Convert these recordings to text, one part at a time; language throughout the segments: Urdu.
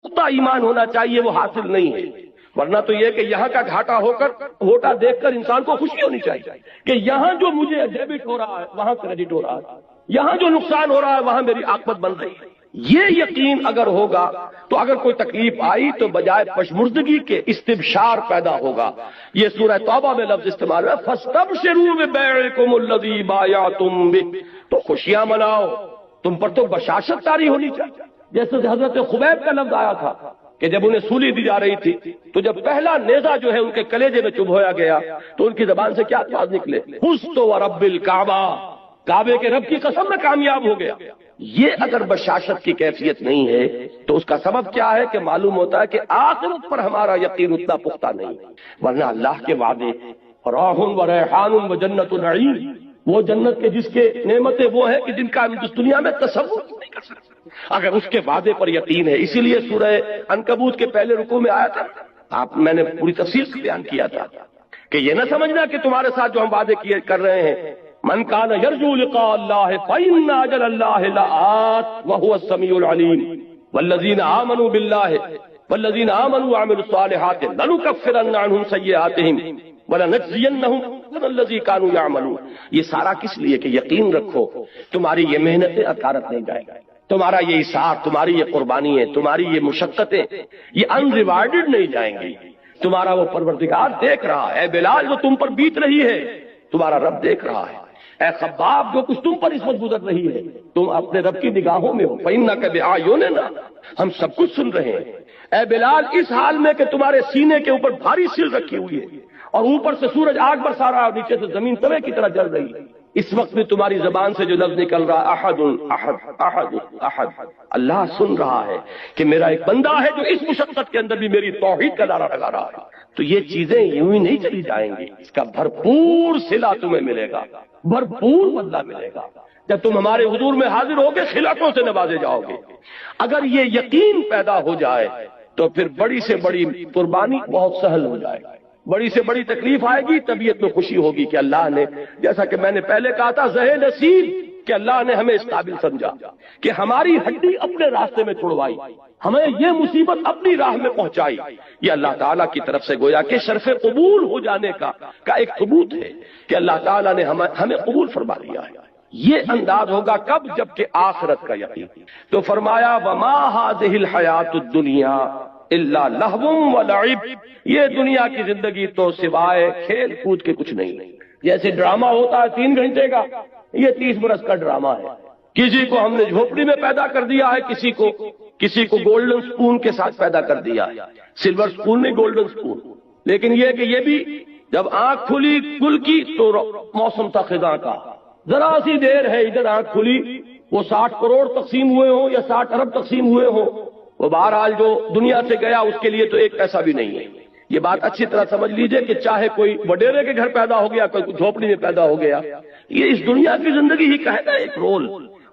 پختہ ایمان ہونا چاہیے، وہ حاصل نہیں ہے۔ ورنہ تو یہ کہ یہاں کا گھاٹا ہو کر گھوٹا دیکھ کر انسان کو خوشی ہونی چاہیے کہ یہاں جو مجھے ڈیبٹ ہو رہا ہے وہاں کریڈٹ ہو رہا ہے، یہاں جو نقصان ہو رہا ہے وہاں میری عاقبت بن رہی ہے۔ یہ یقین اگر ہوگا تو اگر کوئی تکلیف آئی تو بجائے پشمردگی کے استبشار پیدا ہوگا۔ یہ سورہ توبہ میں لفظ استعمال ہے، فَاسْتَبْشِرُوا بِبَيْعِكُمُ الَّذِي بَایَعْتُم بِهِ، تو خوشیاں مناؤ، تم پر تو بشاشت طاری ہونی چاہیے۔ جیسے حضرت خبیب کا لفظ آیا تھا کہ جب انہیں سولی دی جا رہی تھی تو جب پہلا نیزہ جو ہے ان کے کلیجے میں چبھویا گیا تو ان کی زبان سے کیا الفاظ نکلے؟ فزت ورب الکعبہ، کعبے کے رب کی قسم میں کامیاب ہو گیا۔ یہ اگر بشاشت کی کیفیت نہیں ہے تو اس کا سبب کیا ہے کہ معلوم ہوتا ہے کہ آخرت پر ہمارا یقین اتنا پختہ نہیں، ورنہ اللہ کے وعدے راح و ریحان و جنت نعیم، وہ جنت کے جس کے نعمتیں وہ ہیں کہ جن کا ہم اس دنیا میں تصور نہیں کر سکتے، اگر اس کے وعدے پر یقین ہے۔ اسی لیے سورہ عنکبوت کے پہلے رکوع میں آیا تھا، میں نے پوری تفصیل سے بیان کیا تھا کہ یہ نہ سمجھنا کہ تمہارے ساتھ جو ہم وعدے کیے کر رہے ہیں، من کان یرجو لقاء اللہ فإن اجل اللہ لآت وهو السمیع العلیم والذین آمنوا باللہ والذین آمنوا وعملوا الصالحات لنکفرن عنہم سیئاتہم وَلَنَجْزِيَنَّهُمْ أَحْسَنَ الَّذِي كَانُوا يَعْمَلُونَ۔ یہ سارا کس لیے کہ یقین رکھو تمہاری یہ محنتیں اکارت نہیں جائیں گی، تمہارا یہ اثار، تمہاری یہ قربانی ہے، تمہاری یہ مشقتیں یہ ان ریوارڈڈ نہیں جائیں گی۔ تمہارا وہ پروردگار دیکھ رہا ہے، اے بلال جو تم پر بیت رہی ہے تمہارا رب دیکھ رہا ہے، اے خباب جو کچھ تم پر اس وقت گزر رہی ہے تم اپنے رب کی نگاہوں میں ہو، فَإِنَّكَ بِأَعْيُنِنَا، ہم سب کچھ سن رہے ہیں۔ اے بلال اس حال میں کہ تمہارے سینے کے اوپر بھاری سل رکھی ہوئی ہے اور اوپر سے سورج آگ برسا رہا اور نیچے سے زمین توے کی طرح جل رہی ہے، اس وقت بھی تمہاری زبان سے جو لفظ نکل رہا احد احد احد احد، اللہ سن رہا ہے کہ میرا ایک بندہ ہے جو اس مشقت کے اندر بھی میری توحید کا نعرہ لگا رہا ہے۔ تو یہ چیزیں یوں ہی نہیں چلی جائیں گی، اس کا بھرپور صلہ تمہیں ملے گا، بھرپور بدلہ ملے گا۔ جب تم ہمارے حضور میں حاضر ہوگے خلعتوں سے نوازے جاؤ گے۔ اگر یہ یقین پیدا ہو جائے تو پھر بڑی سے بڑی قربانی بہت سہل ہو جائے گی، بڑی سے بڑی تکلیف آئے گی طبیعت میں خوشی ہوگی کہ اللہ نے، جیسا کہ میں نے پہلے کہا تھا، زہ نصیب کہ اللہ نے ہمیں اس قابل سمجھا کہ ہماری ہڈی اپنے راستے میں چھڑوائی، ہمیں یہ مصیبت اپنی راہ میں پہنچائی۔ یہ اللہ تعالیٰ کی طرف سے گویا کہ شرف قبول ہو جانے کا ایک ثبوت ہے کہ اللہ تعالیٰ نے ہمیں قبول فرما لیا ہے۔ یہ انداز ہوگا کب؟ جب کہ آخرت کا یقین۔ تو فرمایا وما هذه الحیات الدنیا الا لہو ولعب، یہ دنیا کی زندگی تو سوائے کھیل کود کے کچھ نہیں۔ جیسے ڈرامہ ہوتا ہے 3 گھنٹے کا، یہ 30 برس کا ڈرامہ ہے۔ کسی کو ہم نے جھوپڑی میں پیدا کر دیا ہے، کسی کو گولڈن سپون کے ساتھ پیدا کر دیا ہے، سلور سپون نہیں گولڈن سپون۔ لیکن یہ کہ یہ بھی جب آنکھ کھلی گل کی تو موسم تھا خزاں کا، ذرا سی دیر ہے ادھر آنکھ کھلی، وہ 60 کروڑ تقسیم ہوئے ہوں یا 60 ارب تقسیم ہوئے ہوں، وہ بہرحال جو دنیا سے گیا اس کے لیے تو ایک پیسہ بھی نہیں ہے۔ یہ بات اچھی طرح سمجھ لیجئے کہ چاہے کوئی وڈیرے کے گھر پیدا ہو گیا، کوئی جھوپڑی میں پیدا ہو گیا، یہ اس دنیا کی زندگی ہی کا ہے نا ایک رول۔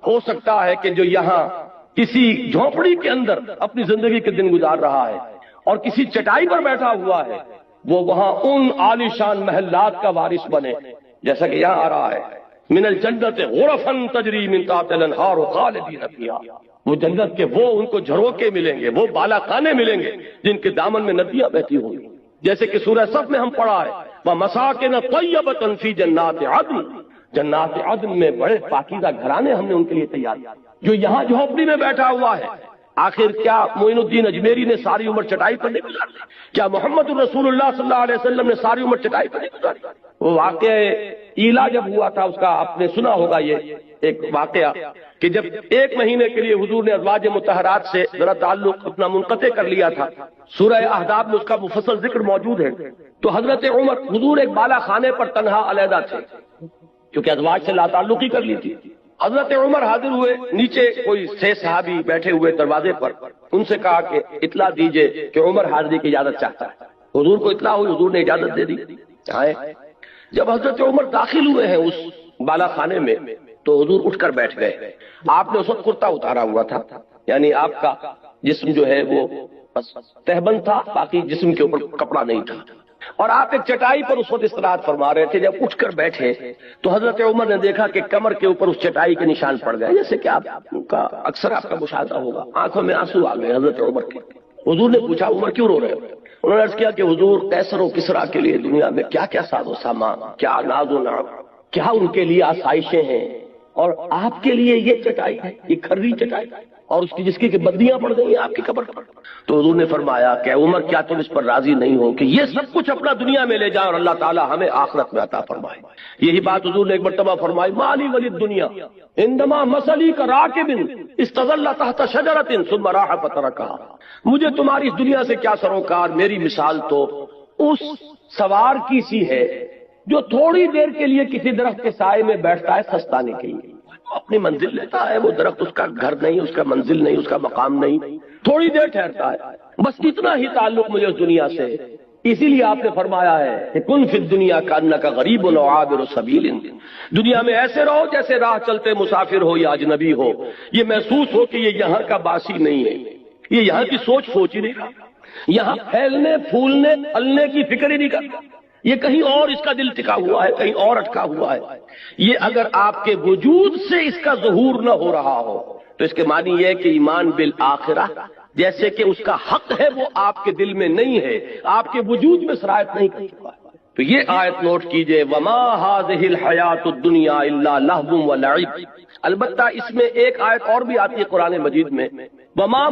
ہو سکتا ہے کہ جو یہاں کسی جھوپڑی کے اندر اپنی زندگی کے دن گزار رہا ہے اور کسی چٹائی پر بیٹھا ہوا ہے، وہ وہاں ان عالیشان محلات کا وارث بنے، جیسا کہ یہاں آ رہا ہے من الجنت غرفا تجری من تحتها الانہار خالدین فیہا، وہ جنت کے وہ ان کو جھروکے ملیں گے، وہ بالا خانے ملیں گے جن کے دامن میں ندیاں بہتی ہوں گی، جیسے کہ سورہ صف میں ہم پڑھا ہے وَمَسَاكِنَ طَيِّبَةً فِي جَنَّاتِ عَدْنٍ، جنات عدن میں بڑے پاکیزہ گھرانے ہم نے ان کے لیے تیار کیے۔ جو یہاں جھوپڑی میں بیٹھا ہوا ہے، آخر کیا معین الدین اجمیری نے ساری عمر چٹائی پر نہیں گزاری؟ کیا محمد الرسول اللہ صلی اللہ علیہ وسلم نے ساری عمر چٹائی پر نہیں گزاری؟ وہ واقعہ ایلا جب ہوا تھا اس کا آپ نے سنا ہوگا، یہ ایک واقعہ کہ جب 1 مہینے کے لیے حضور نے ازواج مطہرات سے ذرا تعلق اپنا منقطع کر لیا تھا، سورہ احزاب میں اس کا مفصل ذکر موجود ہے۔ تو حضرت عمر، حضور ایک بالا خانے پر تنہا علیحدہ تھے کیونکہ ازواج سے لا تعلقی کر لی تھی۔ حضرت عمر حاضر ہوئے، نیچے کوئی 6 صحابی بیٹھے ہوئے دروازے پر، ان سے کہا کہ اطلاع دیجئے کہ عمر حاضری کی اجازت چاہتا ہے۔ حضور کو اطلاع ہوئی، حضور نے اجازت دے دی، آئے۔ جب حضرت عمر داخل ہوئے ہیں اس بالا خانے میں تو حضور اٹھ کر بیٹھ گئے۔ آپ نے اس وقت کرتا اتارا ہوا تھا، یعنی آپ کا جسم جو ہے وہ تہبند تھا، باقی جسم کے اوپر کپڑا نہیں تھا، اور آپ ایک چٹائی پر اس وقت استراحت فرما رہے تھے۔ جب اٹھ کر بیٹھے تو حضرت عمر نے دیکھا کہ کمر کے اوپر اس چٹائی کے نشان پڑ گئے، جیسے کہ آپ کا اکثر آپ کا مشاہدہ ہوگا، آنکھوں میں آنسو آ گئے حضرت عمر کے۔ حضور نے پوچھا عمر کیوں رو رہے ہو؟ انہوں نے عرض کیا کہ حضور کیسر و کسرا کے لیے دنیا میں کیا کیا ساز و سامان، کیا ناز و نعم، کیا ان کے لیے آسائشیں ہیں، اور آپ کے لیے یہ چٹائی ہے، یہ کھری چٹائی، اور اس کی جس کی کہ بدیاں پڑ گئی ہیں آپ کی قبر پر۔ تو حضور نے فرمایا کہ عمر کیا تم اس پر راضی نہیں ہو کہ یہ سب کچھ اپنا دنیا میں لے جائیں اور اللہ تعالی ہمیں آخرت میں عطا فرمائے؟ یہی بات حضور نے ایک مرتبہ فرمائی، مالی ولی دنیا انما مثلی کا راکب استظل تحت شجرۃ ثم راح فترکها، مجھے تمہاری اس دنیا سے کیا سروکار، میری مثال تو اس سوار کی سی ہے جو تھوڑی دیر کے لیے کسی درخت کے سائے میں بیٹھتا ہے سستانے کے لیے، اپنی منزل لیتا ہے، وہ درخت اس کا گھر نہیں، اس کا منزل نہیں، اس کا مقام نہیں، تھوڑی دیر ٹھہرتا ہے، بس اتنا ہی تعلق مجھے اس دنیا سے۔ اسی لیے آپ نے فرمایا ہے کہ کن فی الدنیا کانک غریب و عابر سبیل، دنیا میں ایسے رہو جیسے راہ چلتے مسافر ہو یا اجنبی ہو، یہ محسوس ہو کہ یہ یہاں کا باسی نہیں ہے، یہ یہاں کی سوچ ہی نہیں رہا، یہاں پھیلنے پھولنے پھلنے کی فکر ہی نہیں کرتا، یہ کہیں اور اس کا دل ٹکا ہوا ہے، کہیں اور اٹکا ہوا ہے۔ یہ اگر آپ کے وجود سے اس کا ظہور نہ ہو رہا ہو تو اس کے معنی یہ ہے کہ ایمان بالآخرہ جیسے کہ اس کا حق ہے وہ آپ کے دل میں نہیں ہے، آپ کے وجود میں سرایت نہیں کر چکا ہے۔ تو یہ آیت نوٹ کیجئے، وما هذه الحیات الدنیا الا لہو ولعب۔ البتہ اس میں ایک آیت اور بھی آتی ہے قرآن مجید میں، وما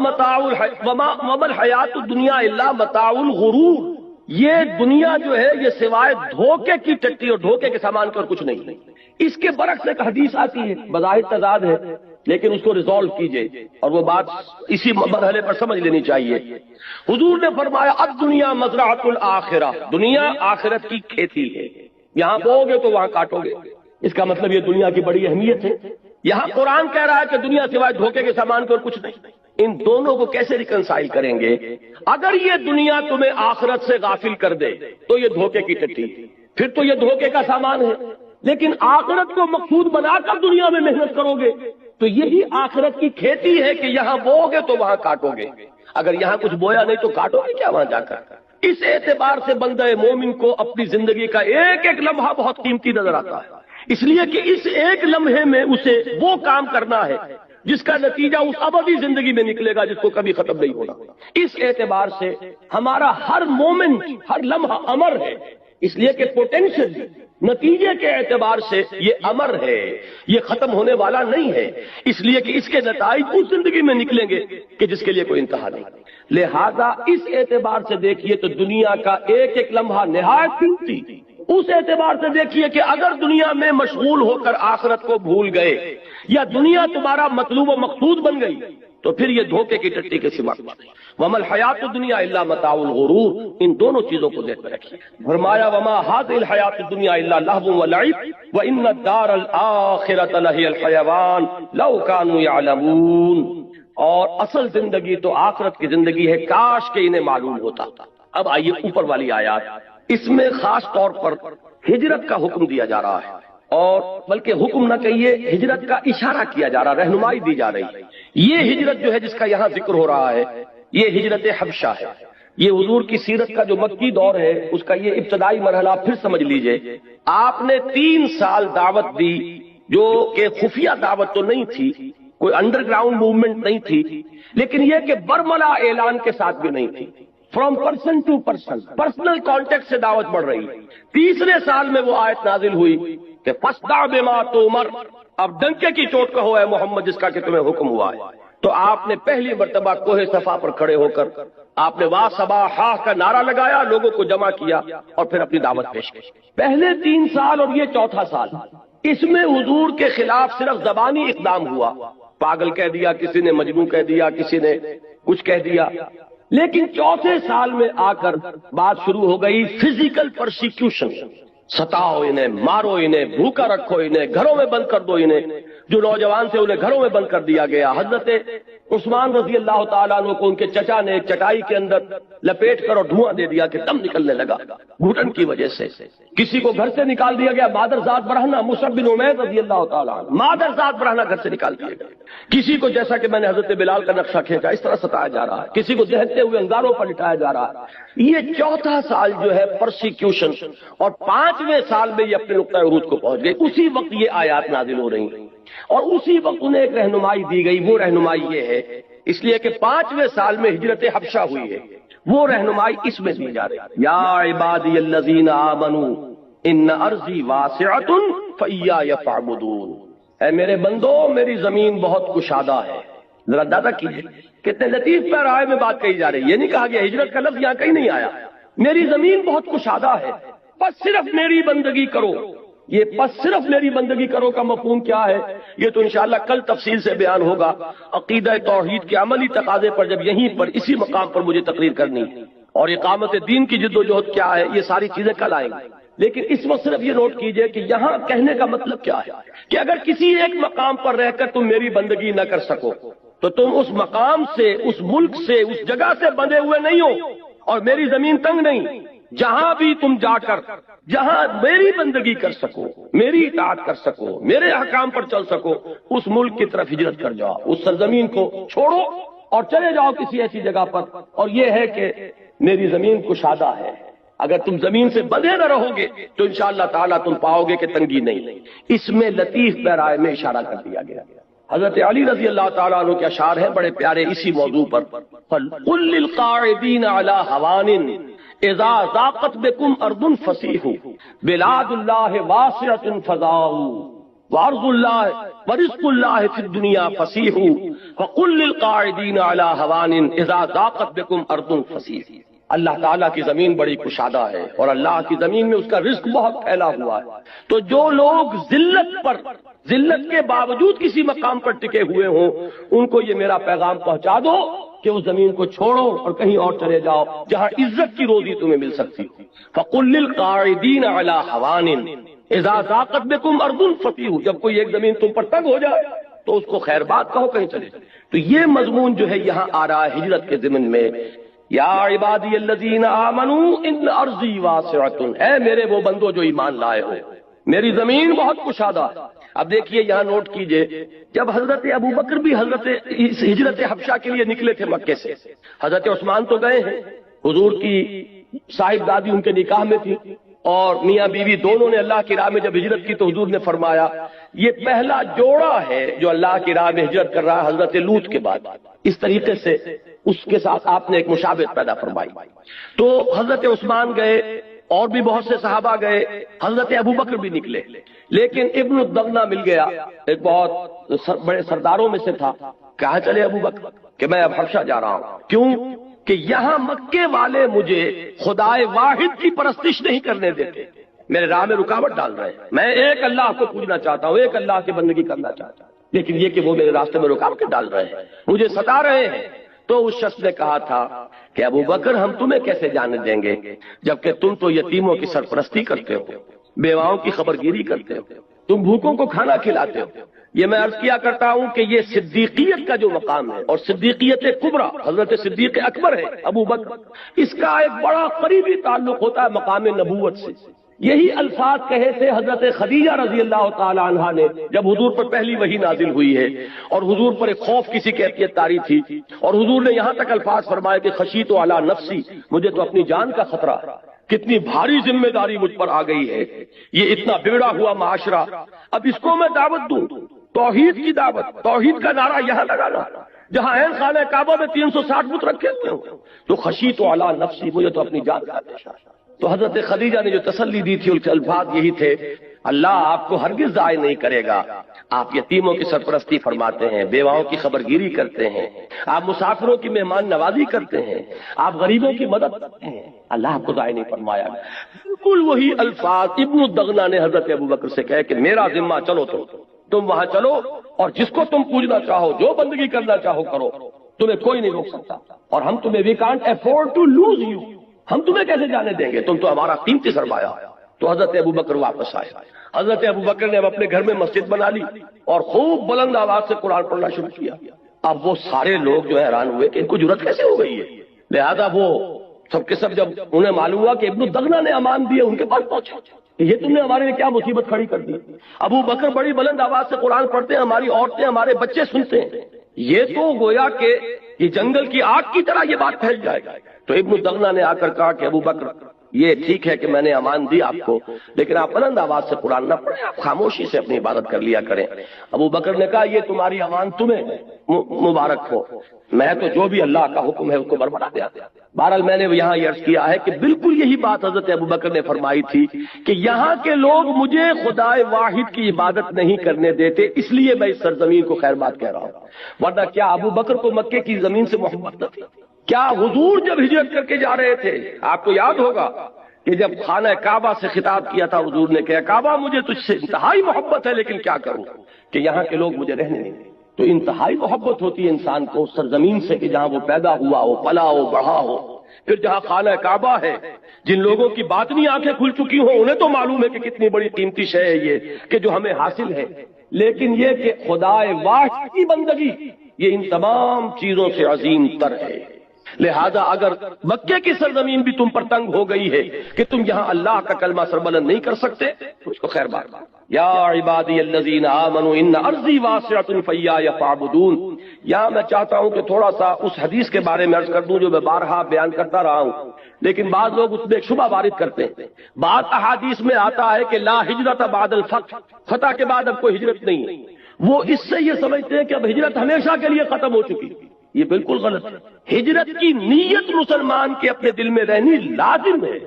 الحیات الدنیا الا متاع الغرور، یہ دنیا جو ہے یہ سوائے دھوکے کی ٹٹی اور دھوکے کے سامان کے اور کچھ نہیں۔ اس کے برعکس ایک حدیث آتی ہے، بظاہر تضاد ہے لیکن اس کو ریزالو کیجئے اور وہ بات اسی مرحلے پر سمجھ لینی چاہیے۔ حضور نے فرمایا الدنیا مزرعۃ الآخرہ، دنیا آخرت کی کھیتی ہے، یہاں بو گے تو وہاں کاٹو گے۔ اس کا مطلب یہ دنیا کی بڑی اہمیت ہے۔ یہاں قرآن کہہ رہا ہے کہ دنیا سوائے دھوکے کے سامان کے اور کچھ نہیں۔ ان دونوں کو کیسے ریکنسائل کریں گے؟ اگر یہ دنیا تمہیں آخرت سے غافل کر دے تو یہ دھوکے کی ٹٹی، پھر تو یہ دھوکے کا سامان ہے، لیکن آخرت کو مقصود بنا کر دنیا میں محنت کرو گے تو یہی آخرت کی کھیتی ہے کہ یہاں بو گے تو وہاں کاٹو گے، اگر یہاں کچھ بویا نہیں تو کاٹو گے کیا وہاں جا کر؟ اس اعتبار سے بندہ مومن کو اپنی زندگی کا ایک ایک لمحہ بہت قیمتی نظر آتا ہے، اس لیے کہ اس ایک لمحے میں اسے وہ کام کرنا ہے جس کا نتیجہ اس ابدی زندگی میں نکلے گا جس کو کبھی ختم نہیں ہونا۔ اس اعتبار سے ہمارا ہر مومن ہر لمحہ امر ہے، اس لیے کہ پوٹینشل نتیجے کے اعتبار سے یہ امر ہے، یہ ختم ہونے والا نہیں ہے، اس لیے کہ اس کے نتائج اس زندگی میں نکلیں گے کہ جس کے لیے کوئی انتہا نہیں۔ لہذا اس اعتبار سے دیکھیے تو دنیا کا ایک ایک لمحہ نہایت قیمتی، اس اعتبار سے دیکھیے کہ اگر دنیا میں مشغول ہو کر آخرت کو بھول گئے یا دنیا تمہارا مطلوب و مقصود بن گئی تو پھر یہ دھوکے کی ٹٹی کے سوا کچھ نہیں۔ وما الحیات الدنیا الا متاع الغرور، ان دونوں چیزوں کو ذہن میں رکھیے۔ فرمایا وما هذه الحیات الدنیا الا لهو ولعب وان الدار الاخرة لهي الحیوان لو كانوا يعلمون، اور اصل زندگی تو آخرت کی زندگی ہے، کاش کہ انہیں معلوم ہوتا۔ اب آئیے اوپر والی آیات، اس میں خاص طور پر ہجرت کا حکم دیا جا رہا ہے، اور بلکہ حکم نہ کہیے ہجرت کا اشارہ کیا جا رہا، رہنمائی دی جا رہی ہے۔ یہ ہجرت جو ہے جس کا یہاں ذکر ہو رہا ہے یہ ہجرت حبشہ ہے۔ یہ حضور کی سیرت کا جو مکی دور ہے اس کا یہ ابتدائی مرحلہ پھر سمجھ لیجئے۔ آپ نے 3 سال دعوت دی، جو کہ خفیہ دعوت تو نہیں تھی، کوئی انڈر گراؤنڈ موومنٹ نہیں تھی، لیکن یہ کہ برملا اعلان کے ساتھ بھی نہیں تھی، from person to person, personal contact سے دعوت بڑھ رہی ہے۔ تیسرے سال میں وہ آیت نازل ہوئی کہ فاصدع بما تؤمر، اب ڈنکے کی چوٹ کہو اے محمد جس کا کہ تمہیں حکم ہوا ہے۔ تو آپ نے پہلی مرتبہ کوہ صفا پر کھڑے ہو کر آپ نے واہ صبا ہا کا نعرہ لگایا، لوگوں کو جمع کیا اور پھر اپنی دعوت پیش کی۔ پہلے 3 سال اور یہ چوتھا سال، اس میں حضور کے خلاف صرف زبانی اقدام ہوا، پاگل کہہ دیا کسی نے، مجنون کہہ دیا کسی نے، کچھ کہہ دیا، لیکن چوتھے سال میں آ کر بات شروع ہو گئی فزیکل پرسیکیوشن، ستاؤ انہیں، مارو انہیں، بھوکا رکھو انہیں، گھروں میں بند کر دو انہیں۔ جو نوجوان تھے انہیں گھروں میں بند کر دیا گیا۔ حضرت عثمان رضی اللہ تعالیٰ عنہ کو ان کے چچا نے ایک چٹائی کے اندر لپیٹ کر اور دھواں دے دیا کہ دم نکلنے لگا گھٹن کی وجہ سے۔ کسی کو گھر سے نکال دیا گیا، مادر ذات برہنہ مصعب بن عمیر رضی اللہ تعالیٰ عنہ، مادر ذات برہنہ گھر سے نکال دیا گیا۔ کسی کو جیسا کہ میں نے حضرت بلال کا نقشہ کھینچا اس طرح ستایا جا رہا ہے، کسی کو دہتے ہوئے انگاروں پر لٹایا جا رہا ہے۔ یہ چوتھا سال جو ہے پرسیکیوشن، اور 5ویں سال میں یہ اپنے نقطۂ عروج کو پہنچ گئے۔ اسی وقت یہ آیات نازل ہو رہی ہیں اور اسی وقت انہیں ایک رہنمائی دی گئی۔ وہ رہنمائی یہ ہے اس لیے کہ 5ویں سال میں ہجرت حبشہ ہوئی ہے، وہ رہنمائی اس میں دی جا رہی ہے۔ یا عبادی الذین آمنوا ان ارضی واسعۃ فایای فاعبدون، اے میرے بندو میری زمین بہت کشادہ ہے۔ ذرا اندازہ کیجیے کتنے لطیف پیرائے میں بات کہی جا رہی ہے، یہ نہیں کہا گیا ہجرت کا لفظ یہاں کہیں نہیں آیا، میری زمین بہت کشادہ ہے، بس صرف میری بندگی کرو۔ یہ بس صرف میری بندگی کرو کا مفہوم کیا ہے، یہ تو انشاءاللہ کل تفصیل سے بیان ہوگا۔ عقیدہ توحید کے عملی تقاضے پر جب یہیں پر اسی مقام پر مجھے تقریر کرنی اور اقامت دین کی جد و جہد کیا ہے، یہ ساری چیزیں کل آئیں گی، لیکن اس وقت صرف یہ نوٹ کیجئے کہ یہاں کہنے کا مطلب کیا ہے کہ اگر کسی ایک مقام پر رہ کر تم میری بندگی نہ کر سکو تو تم اس مقام سے، اس ملک سے، اس جگہ سے بندھے ہوئے نہیں ہو، اور میری زمین تنگ نہیں۔ جہاں بھی تم جا کر جہاں میری بندگی کر سکو، میری اطاعت کر سکو، میرے احکام پر چل سکو، اس ملک کی طرف ہجرت کر جاؤ، اس سرزمین کو چھوڑو اور چلے جاؤ کسی ایسی جگہ پر۔ اور یہ ہے کہ میری زمین کشادہ ہے، اگر تم زمین سے بندھے نہ رہو گے تو انشاءاللہ تعالیٰ تم پاؤ گے کہ تنگی نہیں۔ اس میں لطیف پیرائے میں اشارہ کر دیا گیا۔ حضرت علی رضی اللہ تعالیٰ عنہ کے اشعار ہیں بڑے پیارے اسی موضوع پر، قُلْ لِلْقَاعِدِينَ عَلَىٰ هَوَانٍ اذا ضاقت بكم ارض فسیح بلاد اللہ واسعۃ فضاء وارض اللہ ورزق اللہ فی الدنیا فسیح فقل للقاعدین علی ہوان اذا ضاقت بكم ارض فسیح۔ اللہ تعالیٰ کی زمین بڑی کشادہ ہے اور اللہ کی زمین میں اس کا رزق بہت پھیلا ہوا ہے، تو جو لوگ ذلت کے باوجود کسی مقام پر ٹکے ہوئے ہوں ان کو یہ میرا پیغام پہنچا دو کہ اس زمین کو چھوڑو اور کہیں اور چلے جاؤ جہاں عزت کی روزی تمہیں مل سکتی ہو۔ فَقُلْ لِلْقَاعِدِينَ عَلَىٰ هَوَانٍ اِذَا ضَاقَتْ بِكُمْ أَرْضٌ فَسِيحُوا، جب کوئی ایک زمین تم پر تنگ ہو جائے تو اس کو خیر بات کہو، کہیں چلے جائے۔ تو یہ مضمون جو ہے یہاں آ رہا ہے ہجرت کے ضمن میں، یا عبادی الذین آمنوا ان ارضی واسعۃ، اے میرے وہ بندو جو ایمان لائے ہو، میری زمین بہت کشادہ ہے۔ اب دیکھیے یہاں نوٹ کیجئے، جب حضرت ابو بکر بھی حضرت ہجرت حبشہ کے لیے نکلے تھے مکے سے، حضرت عثمان تو گئے ہیں، حضور کی صاحب دادی ان کے نکاح میں تھی اور میاں بیوی دونوں نے اللہ کی راہ میں جب ہجرت کی تو حضور نے فرمایا یہ پہلا جوڑا ہے جو اللہ کی راہ میں ہجرت کر رہا ہے حضرت لوط کے بعد۔ اس طریقے سے اس کے ساتھ آپ نے ایک مشابہت پیدا فرمائی۔ تو حضرت عثمان گئے اور بھی بہت سے صحابہ گئے، حضرت ابو بکر بھی نکلے، لیکن ابن الدغنہ مل گیا، ایک بہت بڑے سرداروں میں سے تھا۔ کہاں چلے ابو بکر کہ میں اب حبشہ جا رہا ہوں، کیوں کہ یہاں مکے والے مجھے خدائے واحد کی پرستش نہیں کرنے دیتے، میرے راہ میں رکاوٹ ڈال رہے ہیں۔ میں ایک اللہ کو پوجنا چاہتا ہوں، ایک اللہ کی بندگی کرنا چاہتا ہوں، لیکن یہ کہ وہ میرے راستے میں رکاوٹ ڈال رہے ہیں، مجھے ستا رہے ہیں۔ تو اس شخص نے کہا تھا کہ ابو بکر ہم تمہیں کیسے جانے دیں گے جبکہ تم تو یتیموں کی سرپرستی کرتے ہو، بیواؤں کی خبرگیری کرتے ہو، تم بھوکوں کو کھانا کھلاتے ہو۔ یہ میں عرض کیا کرتا ہوں کہ یہ صدیقیت کا جو مقام ہے اور صدیقیت کبریٰ حضرت صدیق اکبر ہے ابو بکر، اس کا ایک بڑا قریبی تعلق ہوتا ہے مقام نبوت سے۔ یہی الفاظ کہے تھے حضرت خدیجہ رضی اللہ تعالی عنہا نے جب حضور پر پہلی وحی نازل ہوئی ہے اور حضور پر ایک خوف کسی کیفیت طاری تھی، اور حضور نے یہاں تک الفاظ فرمائے کہ خشیت علی نفسی، مجھے تو اپنی جان کا خطرہ ہے، کتنی بھاری ذمہ داری مجھ پر آ گئی ہے، یہ اتنا بگڑا ہوا معاشرہ، اب اس کو میں دعوت دوں، توحید کی دعوت، توحید کا نعرہ یہاں لگانا جہاں عین خانہ کعبہ میں 360 بت رکھے ہوئے ہوں، تو خشیت علی نفسی، مجھے تو اپنی جان کا خطرہ۔ تو حضرت خدیجہ نے جو تسلی دی تھی ان کے الفاظ یہی تھے، اللہ آپ کو ہرگز ضائع نہیں کرے گا، آپ یتیموں کی سرپرستی فرماتے ہیں، بیواؤں کی خبرگیری کرتے ہیں، آپ مسافروں کی مہمان نوازی کرتے ہیں، آپ غریبوں کی مدد کرتے ہیں، اللہ آپ کو ضائع نہیں فرمایا۔ بالکل وہی الفاظ ابن الدغنہ نے حضرت ابو بکر سے کہے کہ میرا ذمہ، چلو تم وہاں چلو اور جس کو تم پوجنا چاہو، جو بندگی کرنا چاہو کرو، تمہیں کوئی نہیں روک سکتا، اور ہم تمہیں we can't afford to lose you, ہم تمہیں کیسے جانے دیں گے، تم تو ہمارا قیمتی سرمایہ۔ تو حضرت ابو بکر واپس آئے، حضرت ابو بکر نے اب اپنے گھر میں مسجد بنا لی اور خوب بلند آواز سے قرآن پڑھنا شروع کیا۔ اب وہ سارے لوگ جو حیران ہوئے کہ ان کو جرأت کیسے ہو گئی ہے، لہذا وہ سب کے سب جب انہیں معلوم ہوا کہ ابن الدغنہ نے امان دیے ان کے پاس پہنچے، یہ تم نے ہمارے لیے کیا مصیبت کھڑی کر دی، ابو بکر بڑی بلند آواز سے قرآن پڑھتے ہیں، ہماری عورتیں ہمارے بچے سنتے ہیں، یہ تو گویا کہ یہ جنگل کی آگ کی طرح یہ بات پھیل جائے گا۔ تو ابن الدغنہ نے آ کر کہا کہ ابو بکر یہ ٹھیک ہے کہ میں نے امان دی آپ کو، لیکن آپ بلند آواز سے قرآن نہ پڑھیں، آپ خاموشی سے اپنی عبادت کر لیا کریں۔ ابو بکر نے کہا یہ تمہاری امان تمہیں مبارک ہو، میں تو جو بھی اللہ کا حکم ہے اس کو بربرا دیا۔ بہرحال میں نے یہاں یہ عرض کیا ہے کہ بالکل یہی بات حضرت ابو بکر نے فرمائی تھی کہ یہاں کے لوگ مجھے خدائے واحد کی عبادت نہیں کرنے دیتے، اس لیے میں اس سرزمین کو خیر بات کہہ رہا ہوں، ورنہ کیا ابو بکر کو مکے کی زمین سے محبت نہ تھی؟ کیا حضور جب ہجرت کر کے جا رہے تھے، آپ کو یاد ہوگا کہ جب خانہ کعبہ سے خطاب کیا تھا حضور نے کہا کعبہ مجھے تجھ سے انتہائی محبت ہے، لیکن کیا کروں کہ یہاں کے لوگ مجھے رہنے نہیں دیتے۔ تو انتہائی محبت ہوتی ہے انسان کو اس سرزمین سے کہ جہاں وہ پیدا ہوا ہو، پلا ہو، بڑھا ہو، پھر جہاں خانہ کعبہ ہے، جن لوگوں کی باطنی آنکھیں کھل چکی ہوں انہیں تو معلوم ہے کہ کتنی بڑی قیمتی شے ہے یہ کہ جو ہمیں حاصل ہے، لیکن یہ کہ خدائے واحد کی بندگی یہ ان تمام چیزوں سے عظیم تر ہے۔ لہذا اگر مکے کی سرزمین بھی تم پر تنگ ہو گئی ہے کہ تم یہاں اللہ کا کلمہ سربلند نہیں کر سکتے تو اس کو خیر بات۔ یا عبادی الذین آمنوا ان ارضی واسعۃ فایای فاعبدون، یہاں میں چاہتا ہوں کہ تھوڑا سا اس حدیث کے بارے میں عرض کر دوں جو میں بارہا بیان کرتا رہا ہوں، لیکن بعض لوگ اس میں ایک شبہ وارد کرتے ہیں۔ بعض احادیث میں آتا ہے کہ لا ہجرت بعد الفتح، فتح کے بعد اب کوئی ہجرت نہیں ہے، وہ اس سے یہ سمجھتے ہیں کہ اب ہجرت ہمیشہ کے لیے ختم ہو چکی۔ یہ بالکل غلط ہے۔ ہجرت کی نیت مسلمان کے اپنے دل میں رہنی لازم ہے،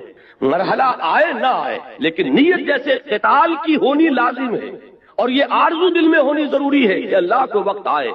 مرحلہ آئے نہ آئے لیکن نیت جیسے قتال کی ہونی لازم ہے، اور یہ آرزو دل میں ہونی ضروری ہے کہ اللہ کو وقت آئے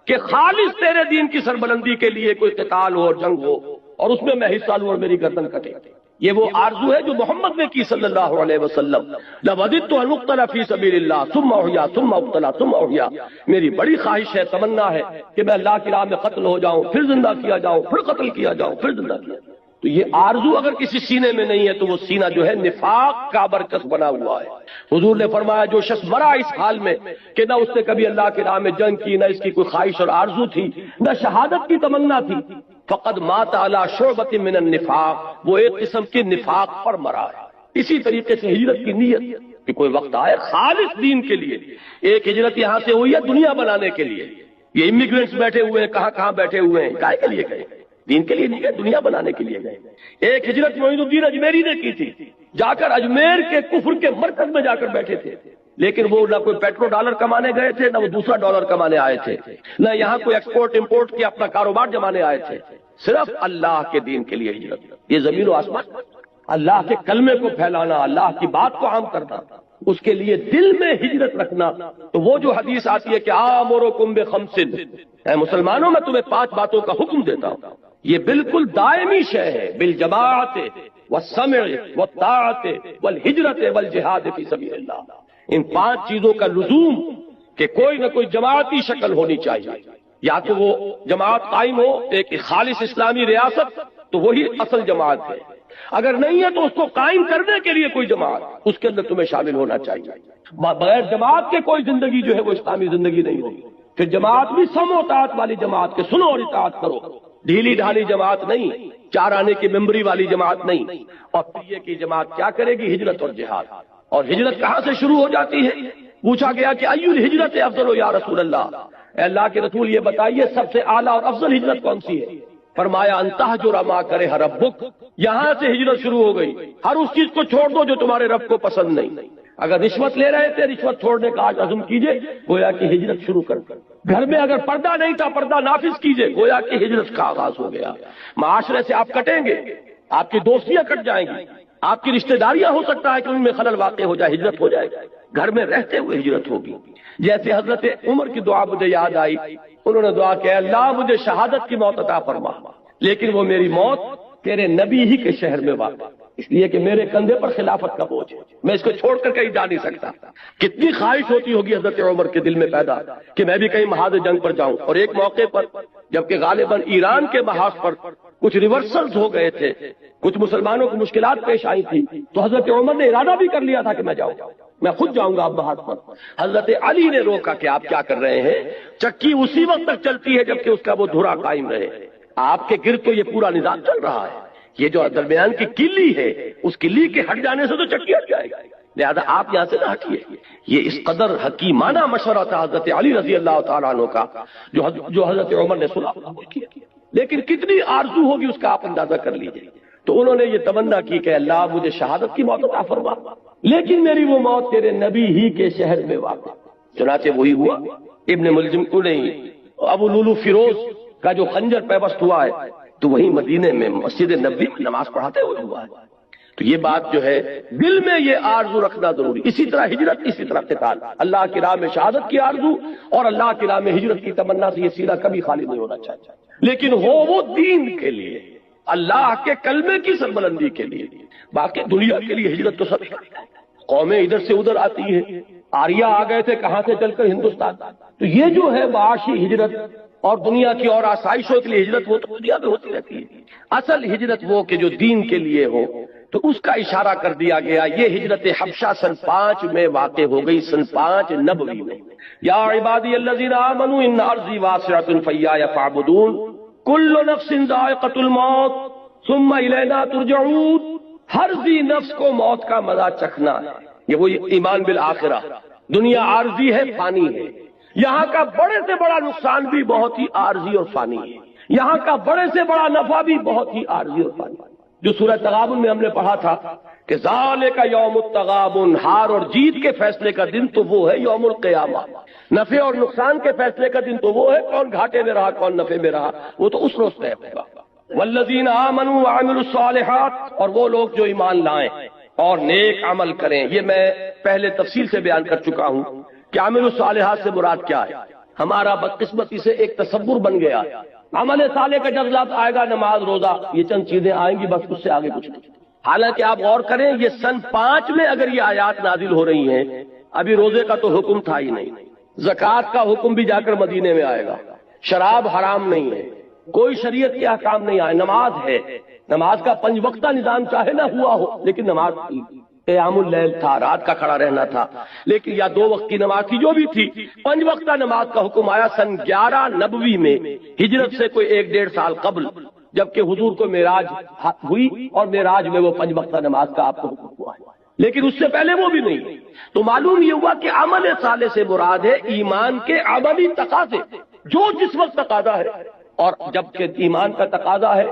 کہ خالص تیرے دین کی سربلندی کے لیے کوئی قتال ہو اور جنگ ہو اور اس میں میں حصہ لوں اور میری گردن کٹے۔ یہ وہ آرزو ہے جو محمد نے کی صلی اللہ علیہ وسلم، لَوَدِدتُّ أَنْ أُقْتَلَ فِي سَبِيلِ اللَّهِ ثُمَّ أُحْيَا ثُمَّ أُقْتَلَ ثُمَّ أُحْيَا، میری بڑی خواہش ہے، تمنا ہے کہ میں اللہ کی راہ میں قتل ہو جاؤں، پھر زندہ کیا جاؤں، پھر قتل کیا جاؤں، پھر زندہ کیا جاؤں۔ تو یہ آرزو اگر کسی سینے میں نہیں ہے تو وہ سینہ جو ہے نفاق کا برکت بنا ہوا ہے۔ حضور نے فرمایا جو شخص مرا اس حال میں کہ نہ اس نے کبھی اللہ کی راہ میں جنگ کی، نہ اس کی کوئی خواہش اور آرزو تھی، نہ شہادت کی تمنا تھی، فقد مات علی شعبۃ من النفاق، وہ ایک قسم کے نفاق پر مرا ہے۔ اسی طریقے سے ہجرت کی نیت کہ کوئی وقت آئے خالص دین کے لیے، ایک ہجرت یہاں سے ہوئی ہے دنیا بنانے کے لیے، یہ امیگرینٹس بیٹھے ہوئے ہیں کہاں کہاں بیٹھے ہوئے ہیں، کائے کے لیے گئے؟ دین کے لیے نہیں گئے، دنیا بنانے کے لیے گئے۔ ایک ہجرت معین الدین اجمیری نے کی تھی، جا کر اجمیر کے کفر کے مرکز میں جا کر بیٹھے تھے، لیکن وہ نہ کوئی پیٹرو ڈالر کمانے گئے تھے، نہ وہ دوسرا ڈالر کمانے آئے تھے، نہ یہاں کوئی ایکسپورٹ امپورٹ کی اپنا کاروبار جمانے آئے تھے، صرف اللہ کے دین کے لیے ہجرت۔ یہ زمین و آسمان اللہ کے کلمے کو پھیلانا، اللہ کی بات کو عام کرنا، اس کے لیے دل میں ہجرت رکھنا۔ تو وہ جو حدیث آتی ہے کہ آمرکم بخمس، اے مسلمانوں میں تمہیں 5 باتوں کا حکم دیتا ہوں، یہ بالکل دائمی شے ہے، بالجماعت والسمع والطاعت والہجرت والجہاد فی سبیل اللہ۔ ان 5 چیزوں کا لزوم کہ کوئی نہ کوئی جماعتی شکل ہونی چاہیے، یا تو وہ جماعت قائم ہو ایک خالص اسلامی ریاست تو وہی اصل جماعت ہے، اگر نہیں ہے تو اس کو قائم کرنے کے لیے کوئی جماعت، اس کے اندر تمہیں شامل ہونا چاہیے۔ بغیر جماعت کے کوئی زندگی جو ہے وہ اسلامی زندگی نہیں ہوگی۔ پھر جماعت بھی سم و اطاعت والی جماعت کے سنو اور اطاعت کرو، ڈھیلی ڈھالی جماعت نہیں، 4 آنے کی ممبری والی جماعت نہیں۔ اور پھر یہ کہ جماعت کیا کرے گی؟ ہجرت اور جہاد۔ اور ہجرت کہاں سے شروع ہو جاتی ہے؟ پوچھا گیا کہ ایو الہجرت افضل یا رسول اللہ، اے اللہ کے رسول یہ بتائیے سب سے اعلیٰ اور افضل ہجرت کون سی ہے؟ فرمایا ان تہجر ما کرہ ربک، یہاں سے ہجرت شروع ہو گئی، ہر اس چیز کو چھوڑ دو جو تمہارے رب کو پسند نہیں۔ اگر رشوت لے رہے تھے رشوت چھوڑنے کا آج عزم کیجئے، گویا کہ ہجرت شروع کر۔ گھر میں اگر پردہ نہیں تھا پردہ نافذ کیجئے، گویا کہ ہجرت کا آغاز ہو گیا۔ معاشرے سے آپ کٹیں گے، آپ کی دوستیاں کٹ جائیں گی، آپ کی رشتہ داریاں ہو سکتا ہے کہ ان میں خلل واقع ہو جائے، ہجرت ہو جائے گی۔ گھر میں رہتے ہوئے ہجرت ہوگی۔ جیسے حضرت عمر کی دعا مجھے یاد آئی، انہوں نے دعا کہ اللہ مجھے شہادت کی موت عطا فرما، لیکن وہ میری موت تیرے نبی ہی کے شہر میں واقع، اس لیے کہ میرے کندھے پر خلافت کا بوجھ ہے، میں اس کو چھوڑ کر کہیں جا نہیں سکتا۔ کتنی خواہش ہوتی ہوگی حضرت عمر کے دل میں پیدا کہ میں بھی کہیں محاذ جنگ پر جاؤں۔ اور ایک موقع پر جبکہ غالباً ایران کے محاذ پر کچھ ریورسلز ہو گئے تھے، کچھ مسلمانوں کو مشکلات پیش آئی تھی، تو حضرت عمر نے ارادہ بھی کر لیا تھا کہ میں جاؤں، میں خود جاؤں گا اب محاذ پر۔ حضرت علی نے روکا کہ آپ کیا کر رہے ہیں؟ چکی اسی وقت تک چلتی ہے جبکہ اس کا وہ دھرا قائم رہے، آپ کے گرد تو یہ پورا نظام چل رہا ہے، یہ جو درمیان کی کلی ہے اس کلی کے ہٹ جانے سے تو چکی ہٹ جائے گا، لہذا آپ یہاں سے نہ ہٹیے۔ یہ اس قدر حکیمانہ مشورہ تھا حضرت علی رضی اللہ تعالیٰ عنہ کا جو حضرت عمر نے سنا۔ لیکن کتنی آرزو ہوگی اس کا آپ اندازہ کر لیجیے۔ تو انہوں نے یہ تمنا کی کہ اللہ مجھے شہادت کی موت عطا فرما، لیکن میری وہ موت تیرے نبی ہی کے شہر میں واقع۔ چنانچہ وہی ہوا۔ ابن ملجم کو نہیں، ابو لولو فیروز کا جو خنجر پیوست ہوا ہے تو وہی مدینے میں مسجد نبوی میں نماز پڑھاتے ہوئے ہوا ہے۔ تو یہ بات جو ہے دل میں یہ آرزو رکھنا ضروری۔ اسی طرح ہجرت، اسی طرح قتال، اللہ کی راہ میں شہادت کی آرزو اور اللہ کی راہ میں ہجرت کی تمنا سے یہ سیدھا کبھی خالی نہیں ہونا چاہیے، لیکن ہو وہ دین کے لیے، اللہ کے کلمے کی سربلندی کے لیے۔ باقی دنیا کے لیے ہجرت تو سب کرتے ہیں، قومیں ادھر سے ادھر آتی ہیں، آریہ آ گئے تھے کہاں سے چل کر ہندوستان۔ تو یہ جو ہے معاشی ہجرت اور دنیا کی اور آسائشوں کے لیے ہجرت، وہ تو دنیا میں ہوتی رہتی ہے۔ اصل ہجرت وہ کہ جو دین کے لیے ہو، تو اس کا اشارہ کر دیا گیا۔ یہ ہجرت حبشہ سن 5 میں واقع ہو گئی، سن 5 نبوی میں۔ یا عبادی الذین آمنوا ان ارضی واسعۃ فیایا فاعبدون کل نفس ذائقۃ الموت ثم الینا ترجعون۔ ہر ذی نفس کو موت کا مزہ چکھنا ہے۔ یہ وہی ایمان بالآخرہ۔ دنیا عارضی ہے، فانی ہے۔ یہاں کا بڑے سے بڑا نقصان بھی بہت ہی عارضی اور فانی ہے، یہاں کا بڑے سے بڑا نفع بھی بہت ہی عارضی اور فانی ہے۔ جو سورہ تغابن میں ہم نے پڑھا تھا کہ ذالک یوم التغابن، ہار اور جیت کے فیصلے کا دن تو وہ ہے یوم القیامہ۔ نفع اور نقصان کے فیصلے کا دن تو وہ ہے، کون گھاٹے میں رہا کون نفع میں رہا، وہ تو اس روز طے ہوگا۔ والذین آمنوا وعملوا الصالحات، اور وہ لوگ جو ایمان لائیں اور نیک عمل کریں۔ یہ میں پہلے تفصیل سے بیان کر چکا ہوں کہ عمل الصالحات سے مراد کیا ہے۔ ہمارا بدقسمتی سے ایک تصور بن گیا، عمل صالح کا جب لفظ آئے گا نماز روزہ یہ چند چیزیں آئیں گی، بس اس سے آگے کچھ نہیں۔ حالانکہ آپ غور کریں، یہ سن 5 میں اگر یہ آیات نازل ہو رہی ہیں، ابھی روزے کا تو حکم تھا ہی نہیں، زکوٰۃ کا حکم بھی جا کر مدینے میں آئے گا، شراب حرام نہیں ہے، کوئی شریعت کے احکام نہیں آئے، نماز ہے، نماز کا 5 وقتہ نظام چاہے نہ ہوا ہو لیکن نماز تھی، قیام اللیل تھا، رات کا کھڑا رہنا تھا، لیکن یا 2 وقت کی نماز تھی، جو بھی تھی 5 وقتہ نماز کا حکم آیا سن 11 نبوی میں، ہجرت سے کوئی 1-1.5 سال قبل، جبکہ حضور کو معراج ہوئی اور معراج میں وہ 5 وقتہ نماز کا آپ کو حکم ہوا ہے، لیکن اس سے پہلے وہ بھی نہیں۔ تو معلوم یہ ہوا کہ عمل صالح سے مراد ہے ایمان کے عملی تقاضے، جو جس وقت تقاضا ہے، اور جبکہ ایمان کا تقاضا ہے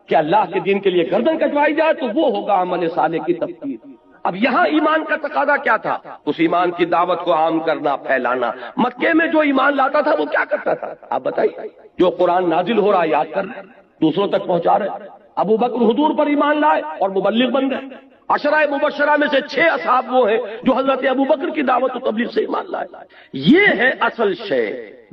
کہ اللہ کے دین کے لیے گردن کٹوائی جائے تو وہ ہوگا عمل صالح کی تفسیر۔ اب یہاں ایمان کا تقاضا کیا تھا؟ اس ایمان کی دعوت کو عام کرنا، پھیلانا۔ مکے میں جو ایمان لاتا تھا وہ کیا کرتا تھا؟ آپ بتائیے۔ جو قرآن نازل ہو رہا ہے یاد کر رہے، دوسروں تک پہنچا رہے۔ ابو بکر حضور پر ایمان لائے اور مبلغ بن گئے۔ عشرہ مبشرہ میں سے 6 اصحاب وہ ہیں جو حضرت ابو بکر کی دعوت و تبلیغ سے ایمان لائے۔ یہ ہے اصل شے،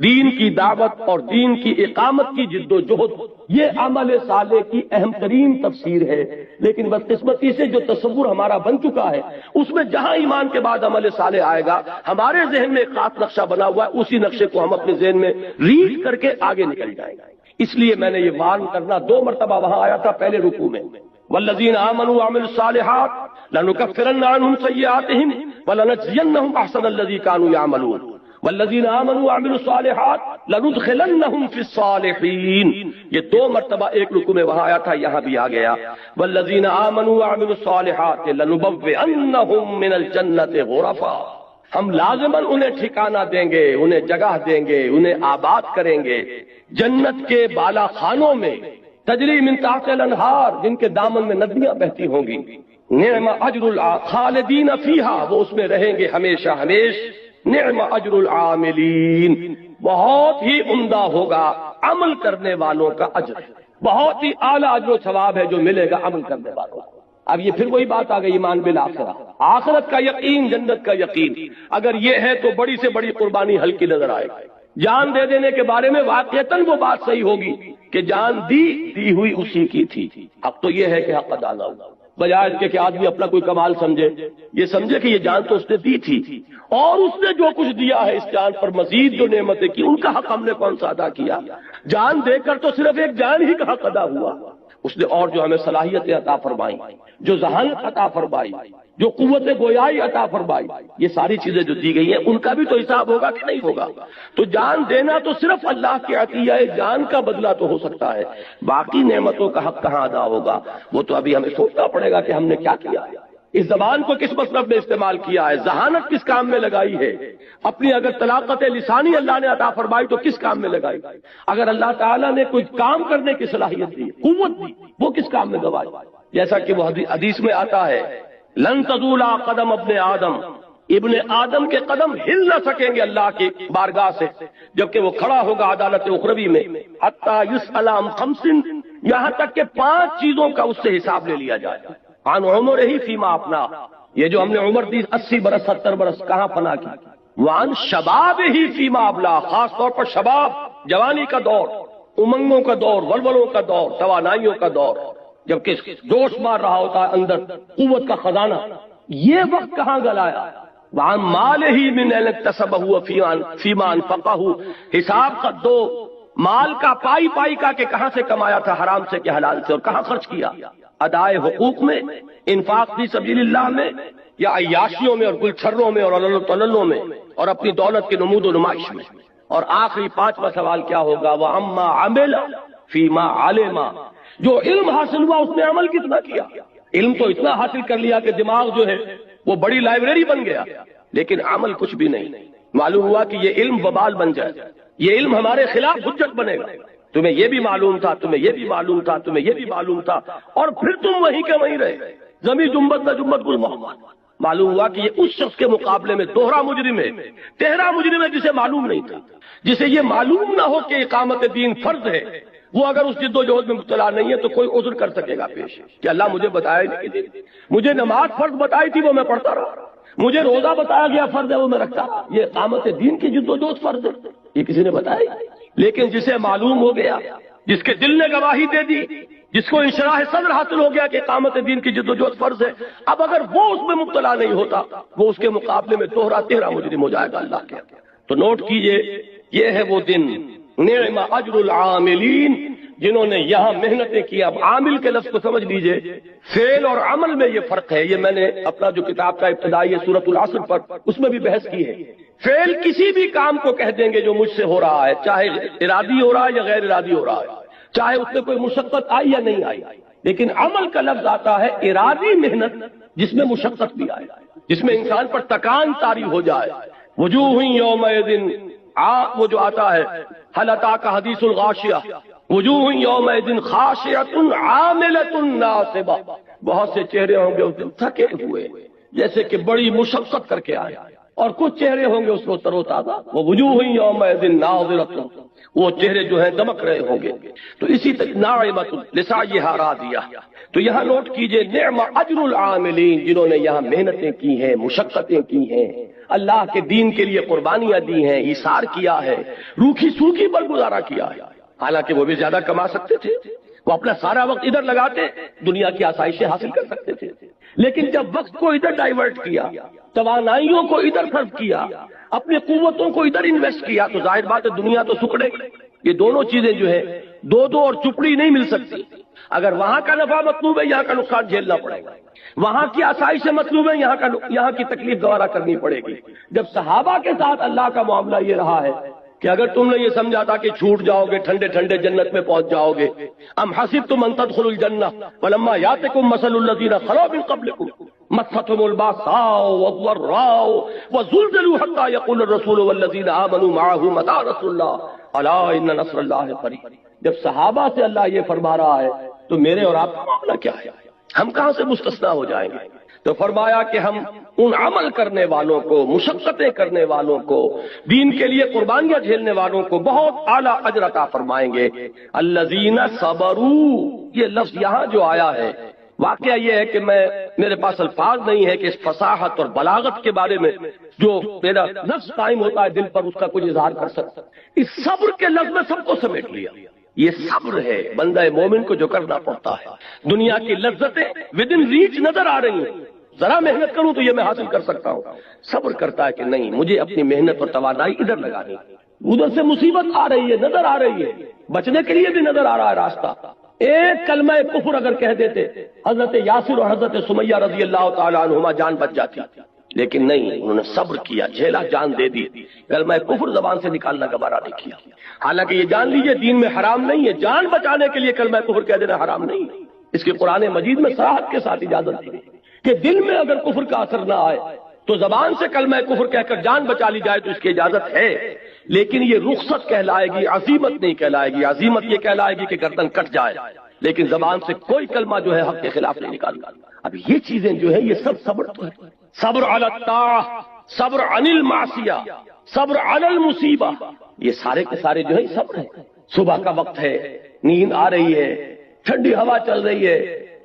دین کی دعوت اور دین کی اقامت کی جد و جہد، یہ عمل صالح کی اہم ترین تفسیر ہے۔ لیکن بدقسمتی سے جو تصور ہمارا بن چکا ہے، اس میں جہاں ایمان کے بعد عمل صالح آئے گا، ہمارے ذہن میں ایک خاص نقشہ بنا ہوا ہے، اسی نقشے کو ہم اپنے ذہن میں ریڈ کر کے آگے نکل جائیں گے۔ اس لیے میں نے یہ وارن کرنا 2 مرتبہ وہاں آیا تھا پہلے رکوع میں، والذین آمنوا وعملوا الصالحات لنکفرن عنہم سیئاتہم ولنجزینہم احسن الذی کانوا یعملون والذین آمنوا وعملوا الصالحات لندخلنہم فی الصالحین۔ یہ 2 مرتبہ ایک رکوع میں وہاں آیا تھا، یہاں بھی آ گیا والذین آمنوا وعملوا الصالحات لنبوئنہم من الجنۃ غرفا۔ ہم لازماً انہیں ٹھکانہ دیں گے، انہیں جگہ دیں گے، انہیں آباد کریں گے جنت کے بالا خانوں میں، تجری من تحت الانہار، جن کے دامن میں ندیاں بہتی ہوں گی۔ نعم اجر الخالدین فیہا، وہ اس میں رہیں گے ہمیشہ ہمیش۔ نعم اجر العاملین، بہت ہی عمدہ ہوگا عمل کرنے والوں کا اجر، بہت ہی اعلیٰ اجر و ثواب ہے جو ملے گا عمل کرنے والوں کو۔ اب یہ پھر وہی بات آ گئی ایمان بالآخرہ، آخرت کا یقین، جنت کا یقین۔ اگر یہ ہے تو بڑی سے بڑی قربانی ہلکی نظر آئے گی۔ جان دے دینے کے بارے میں واقعتاً وہ بات صحیح ہوگی کہ جان دی ہوئی اسی کی تھی۔ اب تو یہ ہے کہ حق ادا نہ ہو، بجائے اس کے کہ آدمی اپنا کوئی کمال سمجھے، یہ سمجھے کہ یہ جان تو اس نے دی تھی، اور اس نے جو کچھ دیا ہے اس جان پر مزید جو نعمتیں کی ان کا حق ہم نے کون سا ادا کیا؟ جان دے کر تو صرف ایک جان ہی کا حق ادا ہوا، اس نے اور جو ہمیں صلاحیتیں عطا فرمائی، جو ذہانت عطا فرمائی، جو قوت گویائی عطا فرمائی، یہ ساری چیزیں جو دی گئی ہیں ان کا بھی تو حساب ہوگا کہ نہیں ہوگا؟ تو جان دینا تو صرف اللہ کی عطیہ ہے، جان کا بدلہ تو ہو سکتا ہے، باقی نعمتوں کا حق کہاں ادا ہوگا؟ وہ تو ابھی ہمیں سوچنا پڑے گا کہ ہم نے کیا کیا ہے۔ اس زبان کو کس مطلب میں استعمال کیا ہے، ذہانت کس کام میں لگائی ہے، اپنی اگر طلاقت لسانی اللہ نے عطا فرمائی تو کس کام میں لگائی، اگر اللہ تعالیٰ نے کوئی کام کرنے کی صلاحیت دی، قوت دی، وہ کس کام میں گوائی؟ جیسا کہ وہ حدیث میں آتا ہے لن تزول قدم ابن آدم، ابن آدم کے قدم ہل نہ سکیں گے اللہ کی بارگاہ سے جبکہ وہ کھڑا ہوگا عدالت اخروی میں، حتی یسأل عن خمس، یہاں تک کہ 5 چیزوں کا اس سے حساب لے لیا جائے گا۔ عن عمرہ فیما افنا، یہ جو ہم نے عمر دی 80 برس 70 برس کہاں فنا کی، وعن شبابہ فیما ابلا، خاص طور پر شباب، جوانی کا دور، امنگوں کا دور، ولولوں کا دور، توانائیوں کا دور، جبکہ جوش مار رہا ہوتا ہے اندر قوت کا خزانہ، یہ وقت کہاں گلایا؟ وعن مالہ من این اکتسبہ فیما انفقہ، حساب کا دو، مال کا پائی پائی کا کہ کہاں سے کمایا تھا، حرام سے کہ حلال سے، اور کہاں خرچ کیا، ادائے حقوق میں، انفاق فی سبیل اللہ میں، یا عیاشیوں میں اور گلچھروں میں اور تللوں میں اور اپنی دولت کی نمود و نمائش میں۔ اور آخری 5واں سوال کیا ہوگا؟ وَعَمَّا عَمِلَ فِيمَا عَلِمَ، جو علم حاصل ہوا اس نے عمل کتنا کیا؟ علم تو اتنا حاصل کر لیا کہ دماغ جو ہے وہ بڑی لائبریری بن گیا، لیکن عمل کچھ بھی نہیں۔ معلوم ہوا کہ یہ علم وبال بن جائے، یہ علم ہمارے خلاف حجت بنے گا، تمہیں یہ بھی معلوم تھا، تمہیں یہ بھی معلوم تھا، تمہیں یہ بھی معلوم تھا، اور پھر تم وہیں کے وہیں رہے، زمین جنبت نہ جنبت گل محمد۔ معلوم ہوا کہ یہ اس شخص کے مقابلے میں دوہرا مجرم ہے، تہرا مجرم ہے، جسے معلوم نہیں تھا، جسے یہ معلوم نہ ہو کہ اقامت دین فرض ہے، وہ اگر اس جد و جہد میں مبتلا نہیں ہے تو کوئی عذر کر سکے گا پیش کہ اللہ مجھے بتایا نہیں، مجھے نماز فرض بتائی تھی وہ میں پڑھتا رہا، مجھے روزہ بتایا گیا فرض ہے وہ میں رکھتا رہا، یہ اقامت دین کی جد و جہد فرض ہے، یہ کسی نے بتایا؟ لیکن جسے معلوم ہو گیا، جس کے دل نے گواہی دے دی، جس کو انشراح صدر حاصل ہو گیا کہ اقامت دین کی جد و جہد فرض ہے، اب اگر وہ اس میں مبتلا نہیں ہوتا وہ اس کے مقابلے میں دوہرا تہرا مجرم ہو جائے گا اللہ کے۔ تو نوٹ کیجئے، یہ ہے وہ دن، نعم اجر العاملین، جنہوں نے یہاں محنتیں کی۔ اب عامل کے لفظ کو سمجھ لیجئے، فعل اور عمل میں یہ فرق ہے، یہ میں نے اپنا جو کتاب کا ابتدائی سورۃ العصر پر اس میں بھی بحث کی ہے۔ فعل کسی بھی کام کو کہہ دیں گے جو مجھ سے ہو رہا ہے، چاہے ارادی ہو رہا ہے یا غیر ارادی ہو رہا ہے، چاہے اس میں کوئی مشقت آئی یا نہیں آئی، لیکن عمل کا لفظ آتا ہے ارادی محنت جس میں مشقت بھی آئے، جس میں انسان پر تکان طاری ہو جائے۔ وجوہ یومئذ، وہ جو آتا ہے هل اتاک حدیث الغاشیہ، وجوہ یومئذ خاشعۃ عاملۃ ناصبہ، بہت سے چہرے ہوں گے اس دن تھکے ہوئے جیسے کہ بڑی مشقت کر کے آئے، اور کچھ چہرے ہوں گے اس کو تر و تازہ، وہ وجوہ یومئذ ناظرۃ، وہ چہرے جو ہیں دمک رہے ہوں گے۔ تو اسی طرح ناعمۃ لسعیھا راضیہ، تو یہاں نوٹ کیجئے نعم اجر العاملین، جنہوں نے یہاں محنتیں کی ہیں، مشقتیں کی ہیں، اللہ کے دین کے لیے قربانیاں دی ہیں، ایثار کیا ہے، روکھی سوکھی پر گزارا کیا ہے۔ حالانکہ وہ بھی زیادہ کما سکتے تھے، وہ اپنا سارا وقت ادھر لگاتے دنیا کی آسائشیں حاصل کر سکتے تھے، لیکن جب وقت کو ادھر ڈائیورٹ کیا، توانائیوں کو ادھر صرف کیا، اپنی قوتوں کو ادھر انویسٹ کیا، تو ظاہر بات ہے دنیا تو سکڑے گی۔ یہ دونوں چیزیں جو ہے دو اور چپڑی نہیں مل سکتی، اگر وہاں کا نفع مطلوب ہے یہاں کا نقصان جھیلنا پڑے گا، وہاں کی آسائش مطلوب ہے یہاں کی تکلیف گوارا کرنی پڑے گی۔ جب صحابہ کے ساتھ اللہ کا معاملہ یہ رہا ہے کہ اگر تم نے یہ سمجھا تھا کہ چھوٹ جاؤ گے، ٹھنڈے ٹھنڈے جنت میں پہنچ جاؤ گے، ام حسبتم ان تدخلوا الجنہ ولما یاتکم مثل الذین خلوا من قبلکم مستهم الباساء والضراء وزلزلوا حتى يقول الرسول والذین آمنوا معه متى نصر اللہ الا ان نصر اللہ قریب۔ جب صحابہ سے اللہ یہ فرما رہا ہے تو میرے اور آپ کا معاملہ کیا ہے؟ ہم کہاں سے مستثنا ہو جائیں گے؟ تو فرمایا کہ ہم ان عمل کرنے والوں کو، مشقتیں کرنے والوں کو، دین کے لیے قربانیاں جھیلنے والوں کو بہت اعلیٰ اجر عطا فرمائیں گے۔ الذین صبروا، یہ لفظ یہاں جو آیا ہے، واقعہ یہ ہے کہ میرے پاس الفاظ نہیں ہے کہ اس فصاحت اور بلاغت کے بارے میں جو میرا نفس قائم ہوتا ہے دل پر اس کا کچھ اظہار کر سکتا۔ اس صبر کے لفظ میں سب کو سمیٹ لیا، یہ صبر ہے بندہ مومن کو جو کرنا پڑتا ہے۔ دنیا کی لذتیں ود ان ریچ نظر آ رہی ہیں، ذرا محنت کروں تو یہ میں حاصل کر سکتا ہوں، صبر کرتا ہے کہ نہیں، مجھے اپنی محنت اور توانائی ادھر لگانی، ادھر سے مصیبت آ رہی ہے، نظر آ رہی ہے، بچنے کے لیے بھی نظر آ رہا ہے راستہ۔ ایک کلمہ کفر اگر کہہ دیتے حضرت یاسر اور حضرت سمیہ رضی اللہ تعالیٰ عنہما جان بچ جاتی، لیکن نہیں، انہوں نے صبر کیا، جھیلا، جان دے دی، کلمہ کفر زبان سے نکالنا گوارا نہیں کیا۔ حالانکہ یہ جان لیجئے دین میں حرام نہیں ہے، جان بچانے کے لیے کلمہ کفر کہہ دینا حرام نہیں ہے، اس کی قرآن مجید میں صراحت کے ساتھ اجازت دی گئی۔ کہ دل میں اگر کفر کا اثر نہ آئے تو زبان سے کلمہ کفر کہہ کر جان بچا لی جائے تو اس کی اجازت ہے، لیکن یہ رخصت کہلائے گی، عزیمت نہیں کہلائے گی۔ عزیمت یہ کہلائے گی کہ گردن کٹ جائے، لیکن زبان سے کوئی کلمہ جو ہے حق کے خلاف نہیں نکالنا۔ اب یہ چیزیں جو ہے یہ سب صبر تو ہے، صبر علی الطاعہ، صبر عن المعصیہ، صبر علی المصیبہ، یہ سارے کے سارے جو ہے صبر ہے۔ صبح کا وقت ہے، نیند آ رہی ہے، ٹھنڈی ہوا چل رہی ہے،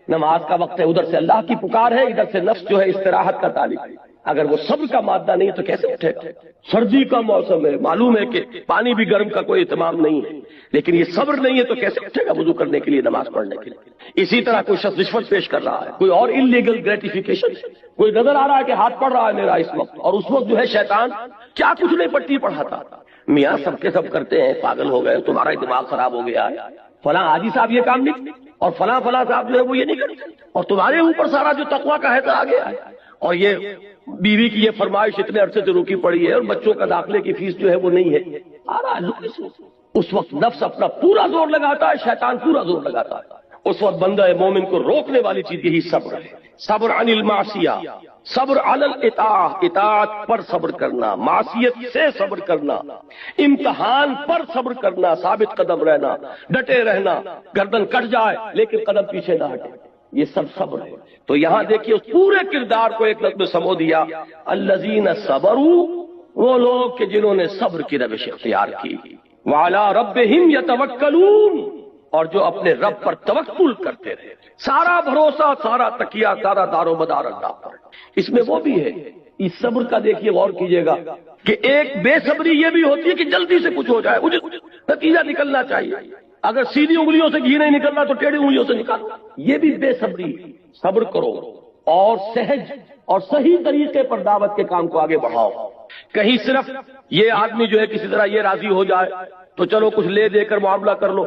نماز کا وقت ہے، ادھر سے اللہ کی پکار ہے، ادھر سے نفس جو ہے استراحت کا طالب ہے۔ اگر وہ صبر کا مادہ نہیں ہے تو کیسے اٹھے گا؟ سردی کا موسم ہے، معلوم ہے کہ پانی بھی گرم کا کوئی اہتمام نہیں ہے، لیکن یہ صبر نہیں ہے تو کیسے اٹھے گا وضو کرنے کے لیے، نماز پڑھنے کے لیے؟ اسی طرح کوئی شخص رشوت پیش کر رہا ہے، کوئی اور انلیگل گریٹیفیکیشن، کوئی نظر آ رہا ہے کہ ہاتھ پڑ رہا ہے میرا اس وقت، اور اس وقت جو ہے شیطان کیا کچھ نہیں پٹی پڑھاتا، میاں سب کے سب کرتے ہیں، پاگل ہو گئے، تمہارا دماغ خراب ہو گیا ہے، فلاں حاجی صاحب یہ کام نہیں، اور فلاں صاحب جو ہے وہ یہ نہیں کرتے، اور تمہارے اوپر سارا جو تقویٰ کا ہے تو آ گیا ہے، اور یہ بیوی کی یہ فرمائش اتنے عرصے سے روکی پڑی ہے، اور بچوں کا داخلے کی فیس جو ہے وہ نہیں ہے، آ رہا ہے۔ اس وقت نفس اپنا پورا زور لگاتا ہے، شیطان پورا زور لگاتا ہے، اس وقت بندہ مومن کو روکنے والی چیز یہی صبر ہے۔ صبر عن المعصیہ، صبر علی الاطاعہ، اطاعت پر صبر کرنا، معصیت سے صبر کرنا، امتحان پر صبر کرنا، ثابت قدم رہنا، ڈٹے رہنا، گردن کٹ جائے لیکن قدم پیچھے نہ ہٹے، یہ سب صبر ہے۔ تو یہاں دیکھیے اس پورے کردار کو ایک لفظ میں سمو دیا، الذین صبروا، وہ لوگ کہ جنہوں نے صبر کی روش اختیار کی، وعلی ربہم یتوکلون، اور جو اپنے رب پر توکل کرتے رہے، سارا بھروسہ، سارا تکیہ، سارا دار و مدار اللہ پر۔ اس میں وہ بھی ہے، اس صبر کا دیکھیے غور کیجئے گا کہ ایک بے صبری یہ بھی ہوتی ہے کہ جلدی سے کچھ ہو جائے، مجھے نتیجہ نکلنا چاہیے، اگر سیدھی انگلیوں سے گھی نہیں نکلنا تو ٹیڑھی انگلیوں سے نکالو، یہ بھی بے صبری۔ صبر کرو اور سہج اور صحیح طریقے پر دعوت کے کام کو آگے بڑھاؤ۔ کہیں صرف یہ آدمی جو ہے کسی طرح یہ راضی ہو جائے تو چلو کچھ لے دے کر معاملہ کر لو،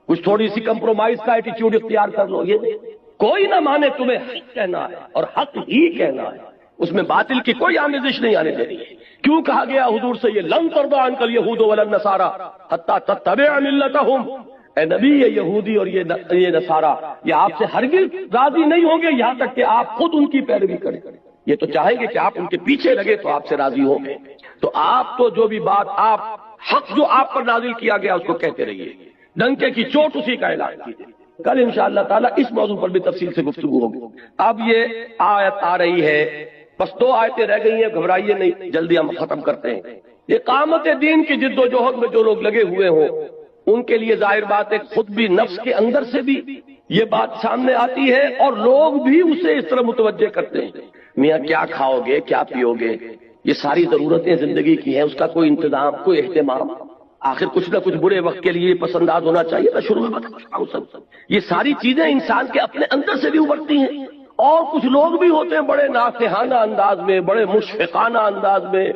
کچھ تھوڑی سی کمپرومائز کا ایٹیچیوڈ اختیار کر لو، یہ نہیں۔ کوئی نہ مانے تمہیں حق کہنا ہے اور حق ہی کہنا ہے، اس میں باطل کی کوئی آمیزش نہیں آنے دینی ہے۔ کیوں کہا گیا حضور سے یہ لن ترضی عنک الیہود ولا النصارى حتی تتبع ملتہم، اے نبی یہ یہودی اور یہ نصارہ یہ آپ سے ہرگز راضی نہیں ہوں گے یہاں تک کہ آپ خود ان کی پیروی کریں، یہ تو چاہیں گے کہ آپ ان کے پیچھے لگے تو آپ سے راضی ہوں گے۔ تو آپ تو جو بھی بات آپ حق جو آپ پر نازل کیا گیا اس کو کہتے رہیے، ڈنکے کی چوٹ اسی کا اعلان کیجیے۔ کل انشاءاللہ تعالیٰ اس موضوع پر بھی تفصیل سے گفتگو ہوگی۔ اب یہ آیت آ رہی ہے، بس 2 آیتیں رہ گئی ہیں، گھبرائیے نہیں، جلدی ہم ختم کرتے ہیں۔ اقامت دین کی جد و جہد میں جو لوگ لگے ہوئے ہوں ان کے لیے ظاہر بات ہے خود بھی نفس کے اندر سے بھی یہ بات سامنے آتی ہے اور لوگ بھی اسے اس طرح متوجہ کرتے ہیں، میاں کیا کھاؤ گے، کیا پیو گے، یہ ساری ضرورتیں زندگی کی ہیں، اس کا کوئی انتظام، کوئی اہتمام، آخر کچھ نہ کچھ برے وقت کے لیے پسند آز ہونا چاہیے۔ میں شروع میں بتا رہا ہوں سب یہ ساری چیزیں انسان کے اپنے اندر سے بھی ابھرتی ہیں، اور کچھ لوگ بھی ہوتے ہیں بڑے ناصحانہ انداز میں، بڑے مشفقانہ انداز میں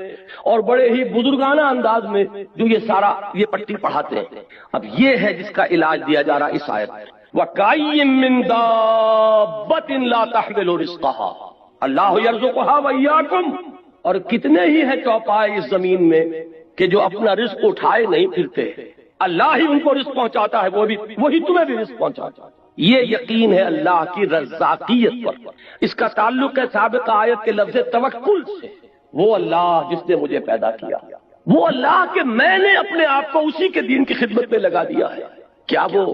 اور بڑے ہی بزرگانہ انداز میں جو یہ سارا یہ پٹی پڑھاتے ہیں۔ اب یہ ہے جس کا علاج دیا جا رہا اس آیت میں، وَكَأَيٍّ مِّن دَابَّةٍ لَا تَحْمِلُ رِزْقَهَا اللَّهُ يَرْزُقُهَا وَإِيَّاكُمْ، اور کتنے ہی ہیں چوپائے اس زمین میں کہ جو اپنا رزق اٹھائے نہیں پھرتے، اللہ ہی ان کو رزق پہنچاتا ہے، وہی تمہیں بھی رزق پہنچاتا ہے۔ یہ یقین ہے اللہ کی رزاقیت پر۔ اس کا تعلق ہے سابقہ آیت کے لفظ توکل سے، وہ اللہ جس نے مجھے پیدا کیا، وہ اللہ کہ میں نے اپنے آپ کو اسی کے دین کی خدمت میں لگا دیا ہے، کیا وہ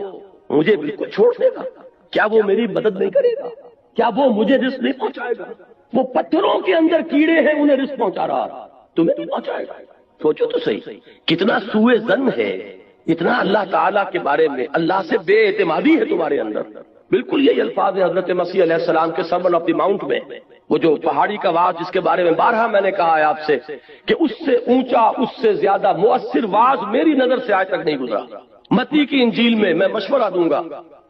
مجھے بالکل چھوڑ دے گا؟ کیا وہ میری مدد نہیں کرے گا؟ کیا وہ مجھے رزق نہیں پہنچائے گا؟ وہ پتھروں کے اندر کیڑے ہیں انہیں رزق پہنچا رہا، تمہیں نہیں پہنچائے گا؟ سوچو تو صحیح، کتنا سوء ظن ہے، اتنا اللہ تعالیٰ کے بارے میں اللہ سے بے اعتمادی ہے تمہارے اندر۔ بالکل یہی الفاظ ہیں حضرت مسیح علیہ السلام کے سرمن آف دی ماؤنٹ میں، وہ جو پہاڑی کا واعظ جس کے بارے میں بارہا میں نے کہا ہے آپ سے کہ اس سے اونچا، اس سے زیادہ مؤثر واعظ میری نظر سے آج تک نہیں گزرا۔ متی کی انجیل میں میں مشورہ دوں گا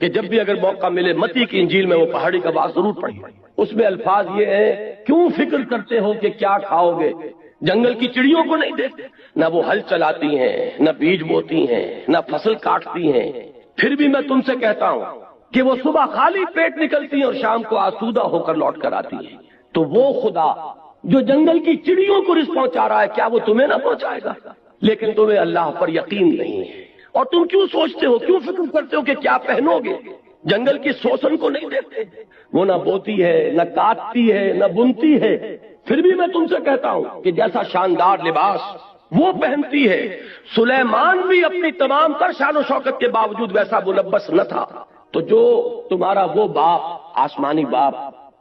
کہ جب بھی اگر موقع ملے متی کی انجیل میں وہ پہاڑی کا واعظ ضرور پڑھیے، اس میں الفاظ یہ ہیں، کیوں فکر کرتے ہو کہ کیا کھاؤ گے؟ جنگل کی چڑیوں کو نہیں دیکھتے، نہ وہ ہل چلاتی ہیں، نہ بیج بوتی ہیں، نہ فصل کاٹتی ہیں، پھر بھی میں تم سے کہتا ہوں کہ وہ صبح خالی پیٹ نکلتی ہیں اور شام کو آسودہ ہو کر لوٹ کر آتی ہیں۔ تو وہ خدا جو جنگل کی چڑیوں کو رزق پہنچا رہا ہے، کیا وہ تمہیں نہ پہنچائے گا؟ لیکن تمہیں اللہ پر یقین نہیں ہے، اور تم کیوں سوچتے ہو، کیوں فکر کرتے ہو کہ کیا پہنو گے، جنگل کی سوسن کو نہیں دیکھتے؟ وہ نہ بوتی ہے، نہ کاٹتی ہے، نہ بنتی ہے، پھر بھی میں تم سے کہتا ہوں کہ جیسا شاندار لباس وہ پہنتی ہے، سلیمان بھی اپنی تمام تر شان و شوکت کے باوجود ویسا ملبس نہ تھا۔ تو جو تمہارا وہ باپ، آسمانی باپ،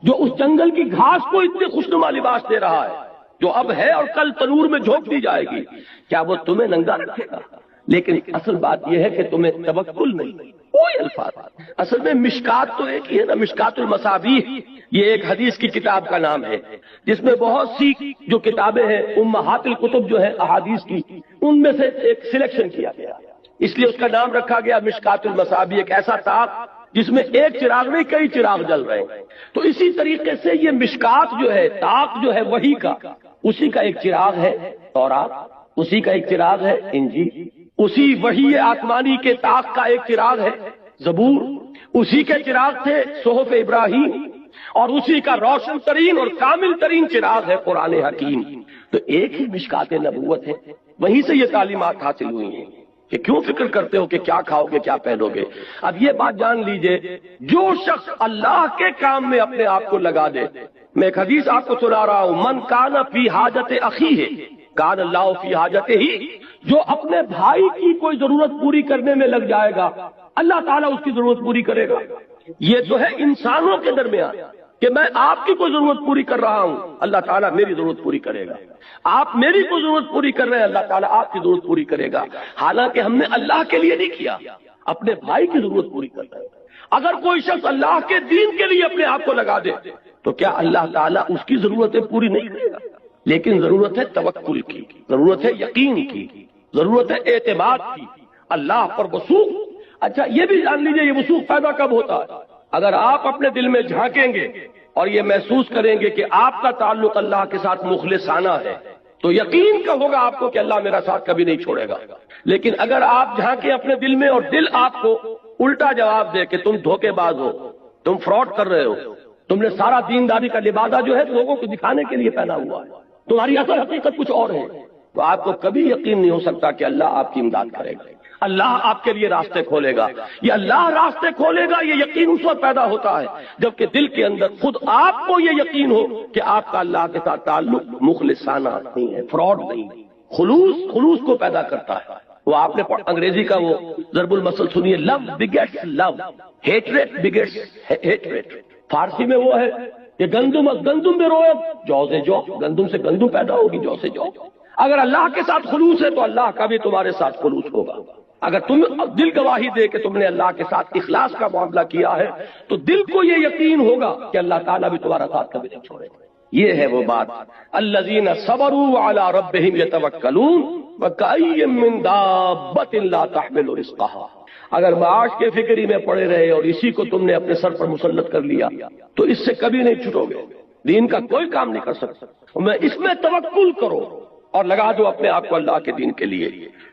جو اس جنگل کی گھاس کو اتنے خوشنما لباس دے رہا ہے، جو اب ہے اور کل تنور میں جھونک دی جائے گی، کیا وہ تمہیں ننگا رکھے گا؟ لیکن اصل بات یہ ہے کہ تمہیں توکل نہیں، کوئی الفاظ۔ اصل میں مشکات تو ایک ہی ہے نا، مشکات المصابیح، یہ ایک حدیث کی کتاب کا نام ہے جس میں بہت سی جو کتابیں ہیں امہات الکتب جو ہے احادیث کی، ان میں سے ایک سلیکشن کیا گیا، اس لیے اس کا نام رکھا گیا مشکات المصابیح، ایک ایسا طاق جس میں ایک چراغ نہیں کئی چراغ جل رہے ہیں۔ تو اسی طریقے سے یہ مشکات جو ہے، طاق جو ہے وحی کا، اسی کا ایک چراغ ہے تورات، اسی کا ایک چراغ ہے انجیل، اسی وحی آسمانی کے طاق کا ایک چراغ ہے زبور، اسی کے چراغ تھے صحف ابراہیم، اور اسی کا روشن ترین اور کامل ترین چراغ ہے قرآن حکیم۔ تو ایک ہی مشکات نبوت ہے، وہیں سے یہ تعلیمات حاصل ہوئی ہیں کہ کیوں فکر کرتے ہو کہ کیا کھاؤ گے کیا پہنو گے۔ اب یہ بات جان لیجئے، جو شخص اللہ کے کام میں اپنے آپ کو لگا دے، میں ایک حدیث آپ کو سنا رہا ہوں، من کان فی حاجت اخیہ کان اللہ فی حاجتہ ہی، جو اپنے بھائی کی کوئی ضرورت پوری کرنے میں لگ جائے گا، اللہ تعالیٰ اس کی ضرورت پوری کرے گا۔ یہ تو ہے انسانوں کے درمیان کہ میں آپ کی کوئی ضرورت پوری کر رہا ہوں، اللہ تعالیٰ میری ضرورت پوری کرے گا۔ آپ میری کوئی ضرورت پوری کر رہے ہیں، اللہ تعالیٰ آپ کی ضرورت پوری کرے گا۔ حالانکہ ہم نے اللہ کے لیے نہیں کیا، اپنے بھائی کی ضرورت پوری کر رہے ہیں۔ اگر کوئی شخص اللہ کے دین کے لیے اپنے آپ کو لگا دے تو کیا اللہ تعالیٰ اس کی ضرورتیں پوری نہیں کرے گا؟ لیکن ضرورت ہے توکل کی، ضرورت ہے یقین کی، ضرورت ہے اعتماد کی، اللہ پر وثوق۔ اچھا یہ بھی جان لیجئے، یہ وثوق پیدا کب ہوتا ہے؟ اگر آپ اپنے دل میں جھانکیں گے اور یہ محسوس کریں گے کہ آپ کا تعلق اللہ کے ساتھ مخلصانہ ہے، تو یقین کا ہوگا آپ کو کہ اللہ میرا ساتھ کبھی نہیں چھوڑے گا۔ لیکن اگر آپ جھانکیں اپنے دل میں اور دل آپ کو الٹا جواب دے کہ تم دھوکے باز ہو، تم فراڈ کر رہے ہو، تم نے سارا دینداری کا لبادہ جو ہے لوگوں کو دکھانے کے لیے پہنا ہوا ہے، تمہاری اصل حقیقت کچھ اور ہے، تو آپ کو کبھی یقین نہیں ہو سکتا کہ اللہ آپ کی امداد کرے گا، اللہ آپ کے لیے راستے کھولے گا۔ یہ اللہ راستے کھولے گا، یہ یقین اس وقت پیدا ہوتا ہے جبکہ دل کے اندر خود آپ کو یہ یقین ہو کہ آپ کا اللہ کے ساتھ تعلق مخلصانہ نہیں ہے، فراڈ نہیں ہے۔ خلوص کو پیدا کرتا ہے۔ وہ آپ نے انگریزی کا وہ ضرب المثل سنیے، لو بگیٹس لو، ہیٹریٹ بگیٹس ہیٹریٹ۔ فارسی میں وہ ہے کہ گندم میں روئے جو سے جو، گندم سے گندم پیدا ہوگی، جو سے جو۔ اگر اللہ کے ساتھ خلوص ہے تو اللہ کا بھی تمہارے ساتھ خلوص ہوگا۔ اگر تم دل گواہی دے کہ تم نے اللہ کے ساتھ اخلاص کا معاملہ کیا ہے تو دل کو یہ یقین ہوگا کہ اللہ تعالیٰ بھی تمہارا ساتھ کبھی نہیں چھوڑے گا۔ یہ ہے وہ بات، الذین صبروا علی ربہم یتوکلون وکأی من دابۃ لا تحمل رزقها۔ اگر معاش کے فکری میں پڑے رہے اور اسی کو تم نے اپنے سر پر مسلط کر لیا تو اس سے کبھی نہیں چھٹو گے، دین کا کوئی کام نہیں کر سکتا۔ میں اس میں توکل کرو اور لگا دو اپنے آپ کو اللہ کے دین کے لیے،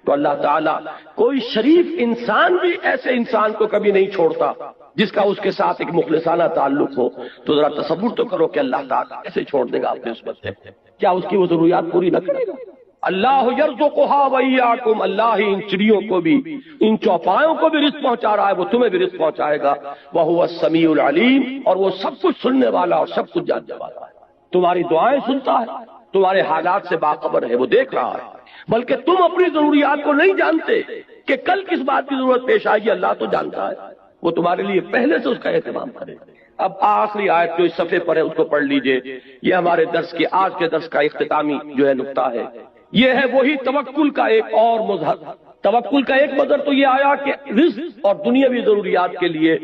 تو اللہ تعالیٰ کوئی شریف انسان بھی ایسے انسان کو کبھی نہیں چھوڑتا جس کا اس کے ساتھ ایک مخلصانہ تعلق ہو۔ تو ذرا تصور تو کرو کہ اللہ تعالیٰ کیسے چھوڑ دے گا اپنے اس بندے کو؟ کیا اس کی وہ ضروریات پوری نہ کرے گا؟ اللہ یرزقھا وایاکم، اللہ ہی ان چڑیوں کو بھی، ان چوپایوں کو بھی رزق پہنچا رہا ہے، وہ تمہیں بھی رزق پہنچائے گا۔ وہو السمیع العلیم، اور وہ سب کچھ سننے والا اور سب کچھ جاننے والا ہے، تمہاری دعائیں سنتا ہے، تمہارے حالات سے باخبر ہے، وہ دیکھ رہا ہے۔ بلکہ تم اپنی ضروریات کو نہیں جانتے کہ کل کس بات کی ضرورت پیش آئے گی، اللہ تو جانتا ہے، وہ تمہارے لیے پہلے سے اس کا اہتمام کرے۔ اب آخری آیت جو اس صفحے پر ہے اس کو پڑھ لیجئے، یہ ہمارے درس کی، آج کے درس کا اختتامی جو ہے نقطہ ہے، یہ ہے وہی توکل کا ایک اور مظہر۔ توکل کا ایک مظہر تو یہ آیا کہ رزق اور دنیاوی ضروریات کے لیے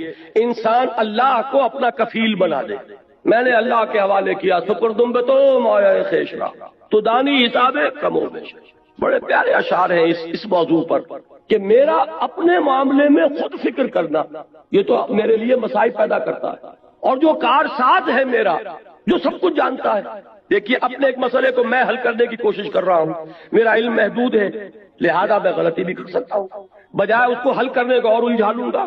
انسان اللہ کو اپنا کفیل بنا دے۔ میں نے اللہ کے حوالے کیا، سپردم بتو مایا خیشرا تو دانی حساب کم و بیش۔ بڑے پیارے اشعار ہیں اس موضوع پر کہ میرا اپنے معاملے میں خود فکر کرنا یہ تو میرے لیے مسائل پیدا کرتا ہے، اور جو کارساز ہے میرا، جو سب کچھ جانتا ہے۔ دیکھیے اپنے ایک مسئلے کو میں حل کرنے کی کوشش کر رہا ہوں، میرا علم محدود ہے لہذا میں غلطی بھی کر سکتا ہوں، بجائے اس کو حل کرنے کو اور الجھا لوں گا۔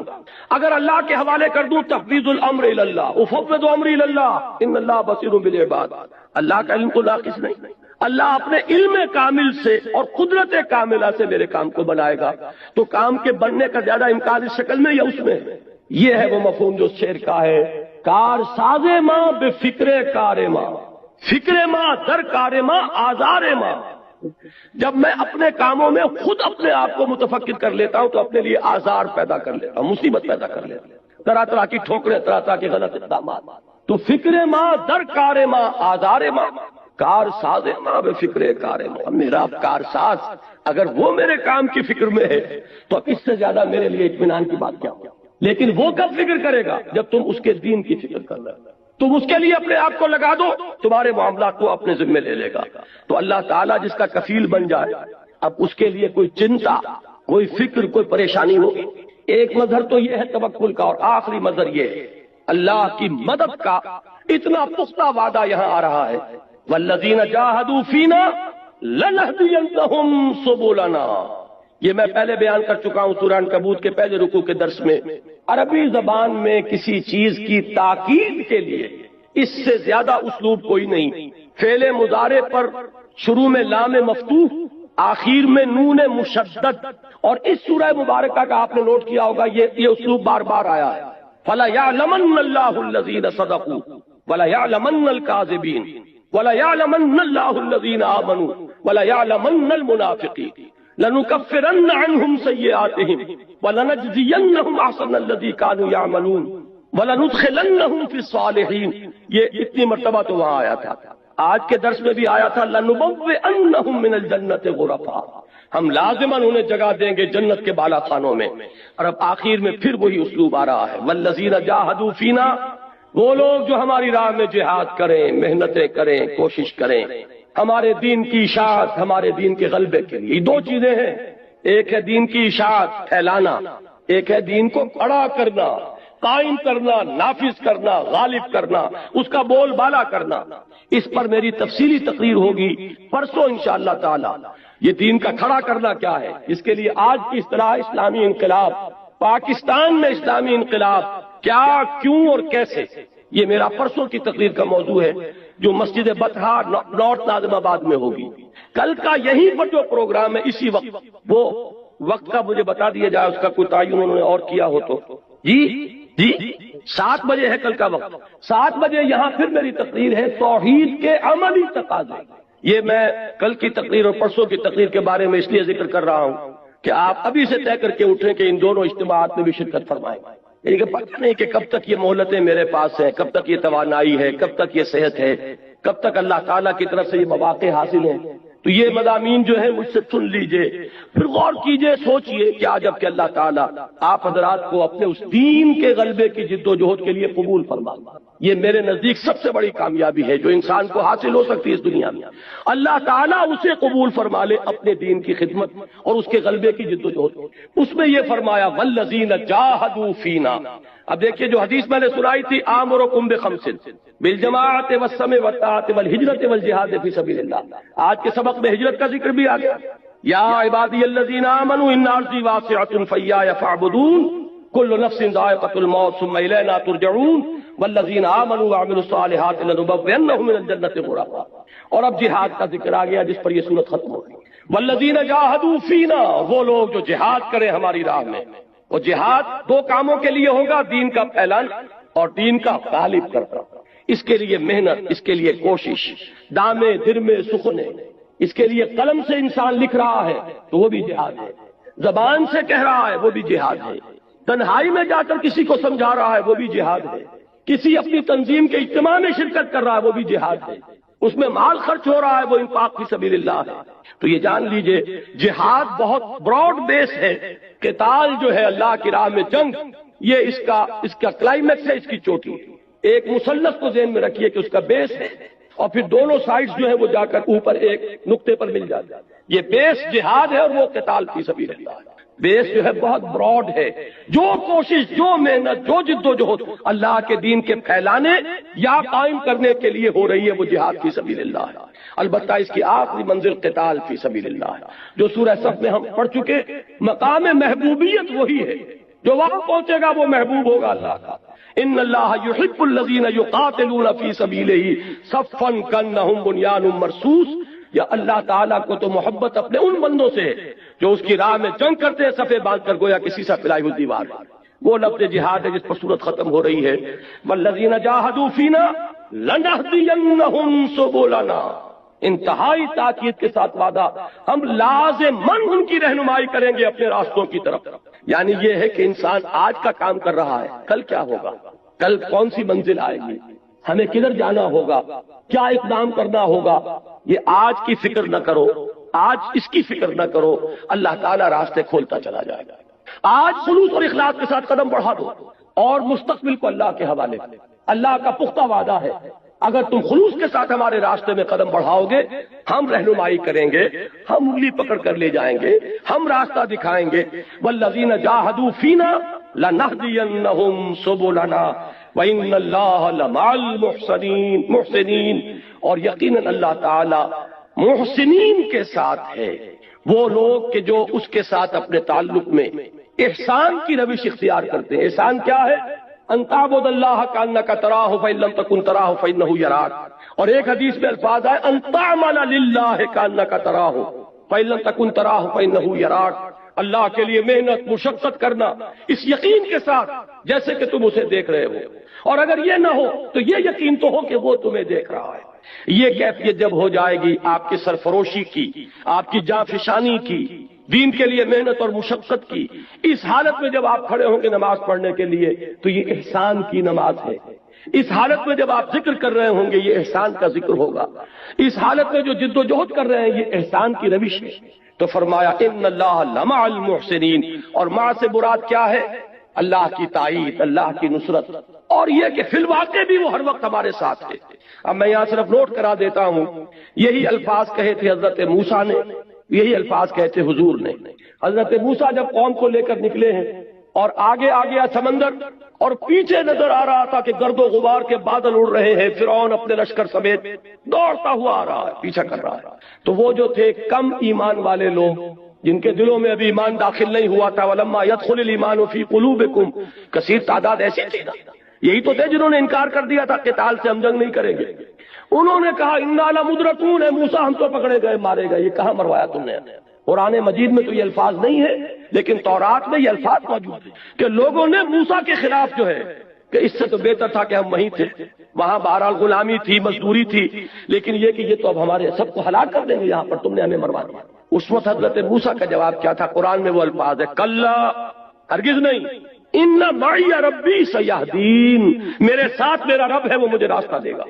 اگر اللہ کے حوالے کر دوں، تفویض الامر الی اللہ، افوض امری الی اللہ ان اللہ بصیر بالعباد، اللہ کا علم کو ناقص نہیں، اللہ اپنے علم کامل سے اور قدرت کاملہ سے میرے کام کو بنائے گا۔ تو کام کے بننے کا زیادہ امکان اس شکل میں یا اس میں؟ یہ ہے وہ مفہوم جو شعر کا ہے، کار ساز ماں بے فکر کار ماں، فکر ماں در کار ماں آزار ماں۔ جب میں اپنے کاموں میں خود اپنے آپ کو متفکر کر لیتا ہوں تو اپنے لیے آزار پیدا کر لیتا ہوں، مصیبت پیدا کر لیتا ہوں، طرح طرح کی ٹھوکریں، طرح طرح کے غلط اقدامات۔ تو فکر ماں در کار ماں آزار ماں، کار ساز ماں بے فکر کار ماں۔ میرا کار ساز اگر وہ میرے کام کی فکر میں ہے تو اس سے زیادہ میرے لیے اطمینان کی بات کیا ہو؟ لیکن وہ کب فکر کرے گا؟ جب تم اس کے دین کی فکر کر رہے ہو، تم اس کے لیے اپنے آپ کو لگا دو، تمہارے معاملات کو اپنے ذمے لے لے گا۔ تو اللہ تعالیٰ جس کا کفیل بن جائے، اب اس کے لیے کوئی چنتا، کوئی فکر، کوئی پریشانی ہوگی۔ ایک مظہر تو یہ ہے توکل کا، اور آخری مظہر یہ ہے اللہ کی مدد کا اتنا پختہ وعدہ یہاں آ رہا ہے، والذین جاہدوا فینا لنہدینہم سبلنا۔ یہ میں پہلے بیان کر چکا ہوں سورہ عنکبوت کے پہلے رکوع کے درس میں۔ عربی زبان میں کسی چیز کی تاکید کے لیے اس سے زیادہ اسلوب کوئی نہیں۔ فعل مضارع پر شروع میں لام مفتوح، آخر میں نون مشدد، اور اس سورہ مبارکہ کا آپ نے نوٹ کیا ہوگا یہ اسلوب بار بار آیا ہے، فَلَيَعْلَمَنَّ اللَّهُ الَّذِينَ صَدَقُوا وَلَيَعْلَمَنَّ الْكَاذِبِينَ وَلَيَعْلَمَنَّ اللَّهُ الَّذِينَ آمَنُوا وَلَيَعْلَمَنَّ الْمُنَافِقِينَ لَنُكَفِّرَنَّ عَنْهُمْ سَيِّئَاتِهِمْ وَلَنَجْزِيَنَّهُمْ أَحْسَنَ الَّذِي كَانُوا يَعْمَلُونَ وَلَنُدْخِلَنَّهُمْ فِي الصَّالِحِينَ۔ یہ اتنی مرتبہ تو وہاں آیا تھا، آج کے درس میں بھی آیا تھا، لَنُبَوِّئَنَّهُمْ مِنَ الْجَنَّةِ غُرَفًا، ہم لازماً انہیں جگہ دیں گے جنت کے بالا خانوں میں۔ اور اب آخر میں پھر وہی اسلوب آ رہا ہے، وَالَّذِينَ جَاهَدُوا فِينَا، وہ لوگ جو ہماری راہ میں جہاد کریں، محنتیں کریں، کوشش کریں ہمارے دین کی اشاعت، ہمارے دین کے غلبے کے لیے۔ دو چیزیں ہیں، ایک ہے دین کی اشاعت، پھیلانا، ایک ہے دین کو کھڑا کرنا، قائم کرنا، نافذ کرنا، غالب کرنا، اس کا بول بالا کرنا۔ اس پر میری تفصیلی تقریر ہوگی پرسوں انشاءاللہ تعالی۔ یہ دین کا کھڑا کرنا کیا ہے، اس کے لیے آج کی اصطلاح اسلامی انقلاب، پاکستان میں اسلامی انقلاب کیا، کیوں اور کیسے، یہ میرا پرسوں کی تقریر کا موضوع ہے جو مسجد بطحا نارتھ ناظم آباد میں ہوگی۔ کل کا یہیں پر جو پروگرام ہے اسی وقت، وہ وقت کا مجھے بتا دیا جائے، اس کا کوئی تعین انہوں نے اور کیا ہو تو۔ جی 7 بجے ہے کل کا وقت، 7 بجے یہاں پھر میری تقریر ہے، توحید کے عملی تقاضے۔ یہ میں کل کی تقریر اور پرسوں کی تقریر کے بارے میں اس لیے ذکر کر رہا ہوں کہ آپ ابھی سے طے کر کے اٹھیں کہ ان دونوں اجتماعات میں بھی شرکت فرمائیں۔ یعنی کہ پتہ نہیں کہ کب تک یہ مہلتیں میرے پاس ہیں، کب تک یہ توانائی ہے، کب تک یہ صحت ہے، کب تک اللہ تعالیٰ کی طرف سے یہ مواقع حاصل ہیں۔ تو یہ مضامین جو ہے مجھ سے سن لیجئے، پھر غور کیجئے، سوچئے کہ آج اب کہ اللہ تعالیٰ آپ حضرات کو اپنے اس دین کے غلبے کی جد و جہد کے لیے قبول فرما۔ یہ میرے نزدیک سب سے بڑی کامیابی ہے جو انسان کو حاصل ہو سکتی ہے اس دنیا میں، اللہ تعالیٰ اسے قبول فرما لے اپنے دین کی خدمت اور اس کے غلبے کی جد و جہد۔ اس میں یہ فرمایا والذین جاہدوا فینا۔ اب دیکھیے جو حدیث میں نے سنائی تھی، آمرکم بخمس بالجماعت والسمع والطاعت والہجرت والجہاد فی سبیل اللہ، آج کے سبق میں ہجرت کا ذکر بھی آ گیا۔ یا عبادی الذین آمنوا ان ارضی واسعۃ فایایا فاعبدون کل نفس ذائقۃ الموت ثم الینا ترجعون والذین آمنوا وعملوا الصالحات لنبوئنہم من الجنۃ غرفا۔ اور اب جہاد کا ذکر آ گیا جس پر یہ سورت ختم ہو گئی۔ والذین جاہدوا فینا، وہ لوگ جو جہاد کریں ہماری راہ میں۔ اور جہاد 2 کاموں کے لیے ہوگا، دین کا پھیلانا اور دین کا غالب کرنا۔ اس کے لیے محنت، اس کے لیے کوشش، دامے درمے سخنے، اس کے لیے قلم سے انسان لکھ رہا ہے تو وہ بھی جہاد ہے، زبان سے کہہ رہا ہے وہ بھی جہاد ہے، تنہائی میں جا کر کسی کو سمجھا رہا ہے وہ بھی جہاد ہے، کسی اپنی تنظیم کے اجتماع میں شرکت کر رہا ہے وہ بھی جہاد ہے، اس میں مال خرچ ہو رہا ہے وہ انفاق فی سبیل اللہ ہے۔ تو یہ جان لیجئے جہاد بہت براڈ بیس ہے، قتال جو ہے اللہ کی راہ میں جنگ، یہ اس کا کلائمیکس ہے، اس کی چوٹی۔ ایک مثلث کو ذہن میں رکھیے کہ اس کا بیس ہے اور پھر دونوں سائڈز جو ہے وہ جا کر اوپر ایک نقطے پر مل جاتا ہے۔ یہ بیس جہاد ہے اور وہ قتال فی سبیل اللہ ہے۔ بیس جو ہے بہت براڈ ہے، جو کوشش، جو محنت، جو جد و جہد اللہ کے دین کے پھیلانے یا قائم کرنے کے لیے ہو رہی ہے وہ جہاد فی سبیل اللہ ہے۔ البتہ اس کی آخری منزل قتال فی سبیل اللہ ہے، جو سورہ صف میں ہم پڑھ چکے۔ مقام محبوبیت وہی ہے، جو وہاں پہنچے گا وہ محبوب ہوگا اللہ کا۔ ان اللہ یحب الذین یقاتلون فی سبیلہ صفا کانہم بنیان مرصوص، یا اللہ تعالیٰ کو تو محبت اپنے ان بندوں سے ہے جو اس کی راہ میں جنگ کرتے ہیں صفے باندھ کر گویا کسی سے پلائی ہوئی دیوار۔ وہ لفظ جہاد ہے جس پر صورت ختم ہو رہی ہے، والذین جاہدوا فینا لنہدینہم سبلنا، انتہائی تاکید کے ساتھ وعدہ، ہم لازماً ان کی رہنمائی کریں گے اپنے راستوں کی طرف۔ یعنی یہ ہے کہ انسان آج کا کام کر رہا ہے، کل کیا ہوگا، کل کون سی منزل آئے گی، ہمیں کدھر جانا ہوگا، کیا اقدام کرنا ہوگا، یہ آج کی فکر نہ کرو، آج اس کی فکر نہ کرو، اللہ تعالیٰ راستے کھولتا چلا جائے گا۔ آج خلوص اور اخلاص کے ساتھ قدم بڑھا دو اور مستقبل کو اللہ کے حوالے کرو۔ اللہ کا پختہ وعدہ ہے، اگر تم خلوص کے ساتھ ہمارے راستے میں قدم بڑھاؤ گے، ہم رہنمائی کریں گے، ہم انگلی پکڑ کر لے جائیں گے، ہم راستہ دکھائیں گے۔ والذین جاہدوا فینا لنہدینہم سبلنا وَإِنَّ اللَّهَ لَمَعَ الْمُحْسِنِينَ، اور یقیناً اللہ تعالی محسنین کے ساتھ ہے، وہ لوگ کہ جو اس کے ساتھ اپنے تعلق میں احسان کی روش اختیار کرتے ہیں۔ احسان کیا ہے؟ ان تعبد اللہ کأنک تراہ فإن لم تکن تراہ فإنہ یراک، اور ایک حدیث میں الفاظ ہے ان تعمل للہ کأنک تراہ فإن لم تکن تراہ فإنہ یراک، اللہ کے لیے محنت مشقت کرنا اس یقین کے ساتھ جیسے کہ تم اسے دیکھ رہے ہو، اور اگر یہ نہ ہو تو یہ یقین تو ہو کہ وہ تمہیں دیکھ رہا ہے۔ یہ کیفیت جب ہو جائے گی آپ کی سرفروشی کی، آپ کی جانفشانی کی، دین کے لیے محنت اور مشقت کی، اس حالت میں جب آپ کھڑے ہوں گے نماز پڑھنے کے لیے تو یہ احسان کی نماز ہے۔ اس حالت میں جب آپ ذکر کر رہے ہوں گے یہ احسان کا ذکر ہوگا۔ اس حالت میں جو جد و جہد کر رہے ہیں یہ احسان کی روش ہے۔ تو فرمایا ان اللہ لمع المحسنین، اور مع سے مراد کیا ہے؟ اللہ کی تائید، اللہ کی نصرت، اور یہ کہ فی الواقع بھی وہ ہر وقت ہمارے ساتھ ہے۔ اب میں یہاں صرف نوٹ کرا دیتا ہوں، یہی الفاظ کہے تھے حضرت موسیٰ نے، یہی الفاظ کہتے حضور نے۔ حضرت موسیٰ جب قوم کو لے کر نکلے ہیں اور آگے آ گیا سمندر اور پیچھے نظر آ رہا تھا کہ گرد و غبار کے بادل اڑ رہے ہیں، فرعون اپنے لشکر سمیت دوڑتا ہوا آ رہا ہے، پیچھا کر رہا ہے، تو وہ جو تھے کم ایمان والے لوگ جن کے دلوں میں ابھی ایمان داخل نہیں ہوا تھا، وَلَمَّا يَدْخُلِ الْإِيمَانُ فِي قُلُوبِكُمْ، کثیر تعداد ایسی تھی نا، یہی تو تھے جنہوں نے انکار کر دیا تھا قتال سے ہم جنگ نہیں کریں گے۔ انہوں نے کہا اِنَّا لَمُدْرَكُونَ، اے موسیٰ ہم تو پکڑے گئے مارے گئے۔ یہ کہاں مروایا تم نے؟ قرآن مجید میں تو یہ الفاظ نہیں ہے، لیکن تورات میں یہ الفاظ موجود ہیں کہ لوگوں نے موسیٰ کے خلاف جو ہے کہ اس سے تو بہتر تھا کہ ہم وہیں تھے، وہاں بہرحال غلامی تھی، مزدوری تھی، لیکن یہ کہ یہ تو اب ہمارے سب کو ہلاک کر دیں گے، یہاں پر تم نے ہمیں مروا دیا۔ اس وقت حضرت موسیٰ کا جواب کیا تھا؟ قرآن میں وہ الفاظ ہے کلا، ہرگز نہیں، ان معی ربی سیہدین، میرے ساتھ میرا رب ہے وہ مجھے راستہ دے گا۔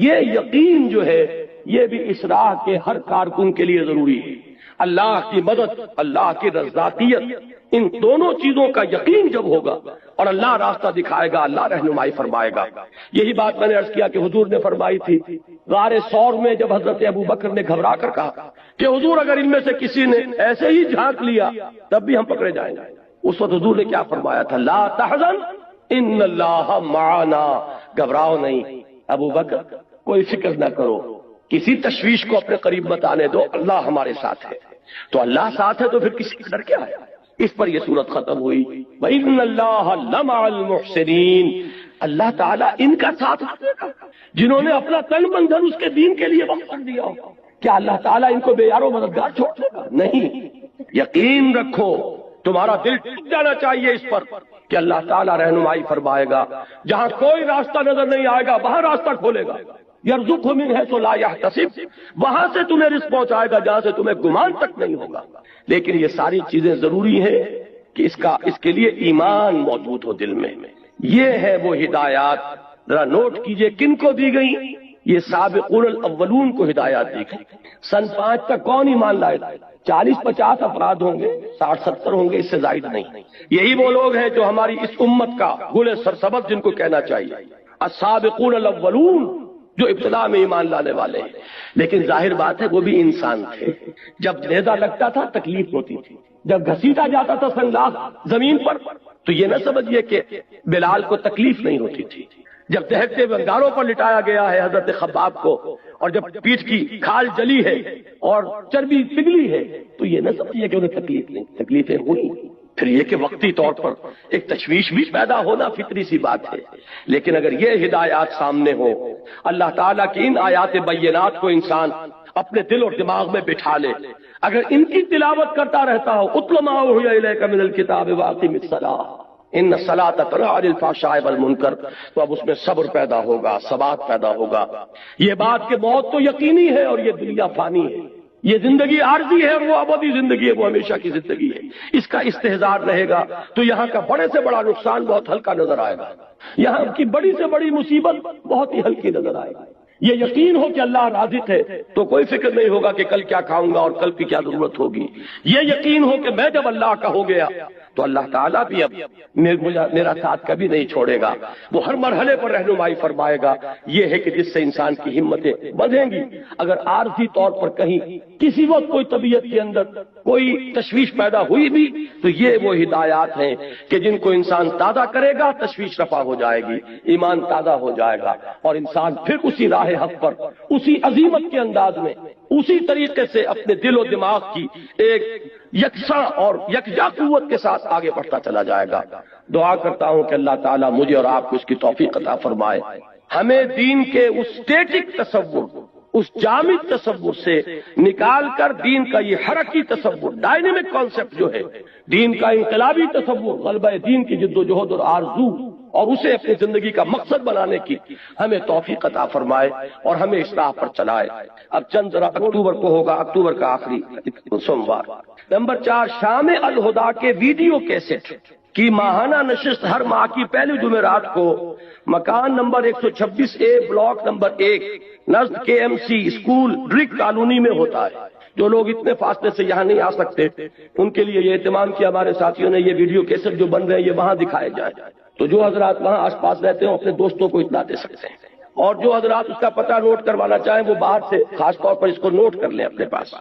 یہ یقین جو ہے یہ بھی اس راہ کے ہر کارکن کے لیے ضروری ہے۔ اللہ کی مدد، اللہ کی رضاتیت، ان دونوں چیزوں کا یقین جب ہوگا اور اللہ راستہ دکھائے گا، اللہ رہنمائی فرمائے گا۔ یہی بات میں نے عرض کیا کہ حضور نے فرمائی تھی غار ثور میں جب حضرت ابو بکر نے گھبرا کر کہا کہ حضور اگر ان میں سے کسی نے ایسے ہی جھانک لیا تب بھی ہم پکڑے جائیں گے، اس وقت حضور نے کیا فرمایا تھا؟ لا تحزن ان اللہ معنا، گھبراؤ نہیں ابو بکر، کوئی فکر نہ کرو، کسی تشویش کو اپنے قریب مت آنے دو، اللہ ہمارے ساتھ ہے۔ تو اللہ ساتھ ہے تو پھر کسی کا ڈر کیا ہے؟ اس پر یہ صورت ختم ہوئی وَإِنَّ اللَّهَ لَمَعَ الْمُحْسِنِينَ، اللہ تعالیٰ ان کا ساتھ دے گا جنہوں نے اپنا تن من دھن اس کے دین کے لیے وقف کر دیا ہو۔ کیا اللہ تعالیٰ ان کو بے یار و مددگار چھوڑ دے گا؟ نہیں، یقین رکھو، تمہارا دل ٹوٹ جانا چاہیے اس پر کہ اللہ تعالیٰ رہنمائی فرمائے گا، جہاں کوئی راستہ نظر نہیں آئے گا وہاں راستہ کھولے گا۔ یرزقہ من حیث لا یحتسب، وہاں سے تمہیں رزق پہنچائے گا جہاں سے تمہیں گمان تک نہیں ہوگا۔ لیکن یہ ساری چیزیں ضروری ہیں کہ اس کے لیے ایمان موجود ہو دل میں۔ یہ ہے وہ ہدایات، ذرا نوٹ کیجئے کن کو دی گئی؟ یہ سابقون الاولون کو ہدایات دی گئی۔ سن 5 تک کون ایمان لائے؟ 40-50 افراد ہوں گے، 60-70 ہوں گے، اس سے زائد نہیں۔ یہی وہ لوگ ہیں جو ہماری اس امت کا گل سرسبز جن کو کہنا چاہیے، السابقون الاولون، جو ابتدا میں ایمان لانے والے ہیں۔ لیکن ظاہر بات ہے وہ بھی انسان تھے، جب نیزہ لگتا تھا تکلیف ہوتی تھی، جب گھسیٹا جاتا تھا سنگلاخ زمین پر تو یہ نہ سمجھیے کہ بلال کو تکلیف نہیں ہوتی تھی، جب دہکتے ہوئے انگاروں پر لٹایا گیا ہے حضرت خباب کو، اور جب پیٹھ کی کھال جلی ہے اور چربی پگھلی ہے تو یہ نہ سمجھیے کہ انہیں تکلیف نہیں، تکلیفیں ہوئی۔ پھر یہ کہ وقتی طور پر ایک تشویش بھی پیدا ہونا فطری سی بات ہے، لیکن اگر یہ ہدایات سامنے ہو، اللہ تعالیٰ کی ان آیات بینات کو انسان اپنے دل اور دماغ میں بٹھا لے، اگر ان کی تلاوت کرتا رہتا ہو، اتل ما اوحی الیک من الکتاب واقم الصلاۃ، ان الصلاۃ تنہی عن الفحشاء والمنکر، تو اب اس میں صبر پیدا ہوگا، ثبات پیدا ہوگا. یہ بات کہ موت تو یقینی ہے اور یہ دنیا فانی ہے، یہ زندگی عارضی ہے اور وہ ابدی زندگی ہے، وہ ہمیشہ کی زندگی ہے. اس کا استحضار رہے گا تو یہاں کا بڑے سے بڑا نقصان بہت ہلکا نظر آئے گا، یہاں کی بڑی سے بڑی مصیبت بہت ہی ہلکی نظر آئے گی. یہ یقین ہو کہ اللہ رازق ہے تو کوئی فکر نہیں ہوگا کہ کل کیا کھاؤں گا اور کل کی کیا ضرورت ہوگی. یہ یقین ہو کہ میں جب اللہ کا ہو گیا تو اللہ تعالیٰ بھی اب میرا ساتھ کبھی نہیں چھوڑے گا، وہ ہر مرحلے پر رہنمائی فرمائے گا. یہ ہے کہ جس سے انسان کی ہمتیں بڑھیں گی. اگر عارضی طور پر کہیں کسی وقت کوئی طبیعت کے اندر کوئی تشویش پیدا ہوئی بھی تو یہ وہ ہدایات ہیں کہ جن کو انسان تازہ کرے گا تشویش رفع ہو جائے گی، ایمان تازہ ہو جائے گا اور انسان پھر اسی راہ حق پر اسی عظیمت کے انداز میں اسی طریقے سے اپنے دل و دماغ کی ایک یکساں اور یکجا قوت کے ساتھ آگے بڑھتا چلا جائے گا. دعا کرتا ہوں کہ اللہ تعالیٰ مجھے اور آپ کو اس کی توفیق عطا فرمائے. ہمیں دین کے اس اسٹیٹک تصور، اس جامد تصور سے نکال کر دین کا یہ حرکی تصور، ڈائنامک کانسیپٹ جو ہے، دین کا انقلابی تصور، غلبہ دین کی جد و جہد اور آرزو اور اسے اپنی زندگی کا مقصد بنانے کی ہمیں توفیق عطا فرمائے اور ہمیں اس راہ پر چلائے. اب چند ذرا اکتوبر کو ہوگا، اکتوبر کا آخری سوموار. نمبر 4، شام الہدا کے ویڈیو کیسٹ کی ماہانہ نشست ہر ماہ کی پہلی جمعرات کو مکان نمبر 126A بلاک نمبر 1 نزد KMC اسکول ڈرک کالونی میں ہوتا ہے. جو لوگ اتنے فاصلے سے یہاں نہیں آ سکتے ان کے لیے یہ اہتمام کیا ہمارے ساتھیوں نے، یہ ویڈیو کیسٹ جو بن رہے ہیں یہ وہاں دکھائے جائیں. تو جو حضرات وہاں آس پاس رہتے ہیں اپنے دوستوں کو اطلاع دے سکتے ہیں، اور جو حضرات اس کا پتہ نوٹ کروانا چاہیں وہ باہر سے خاص طور پر اس کو نوٹ کر لیں اپنے پاس.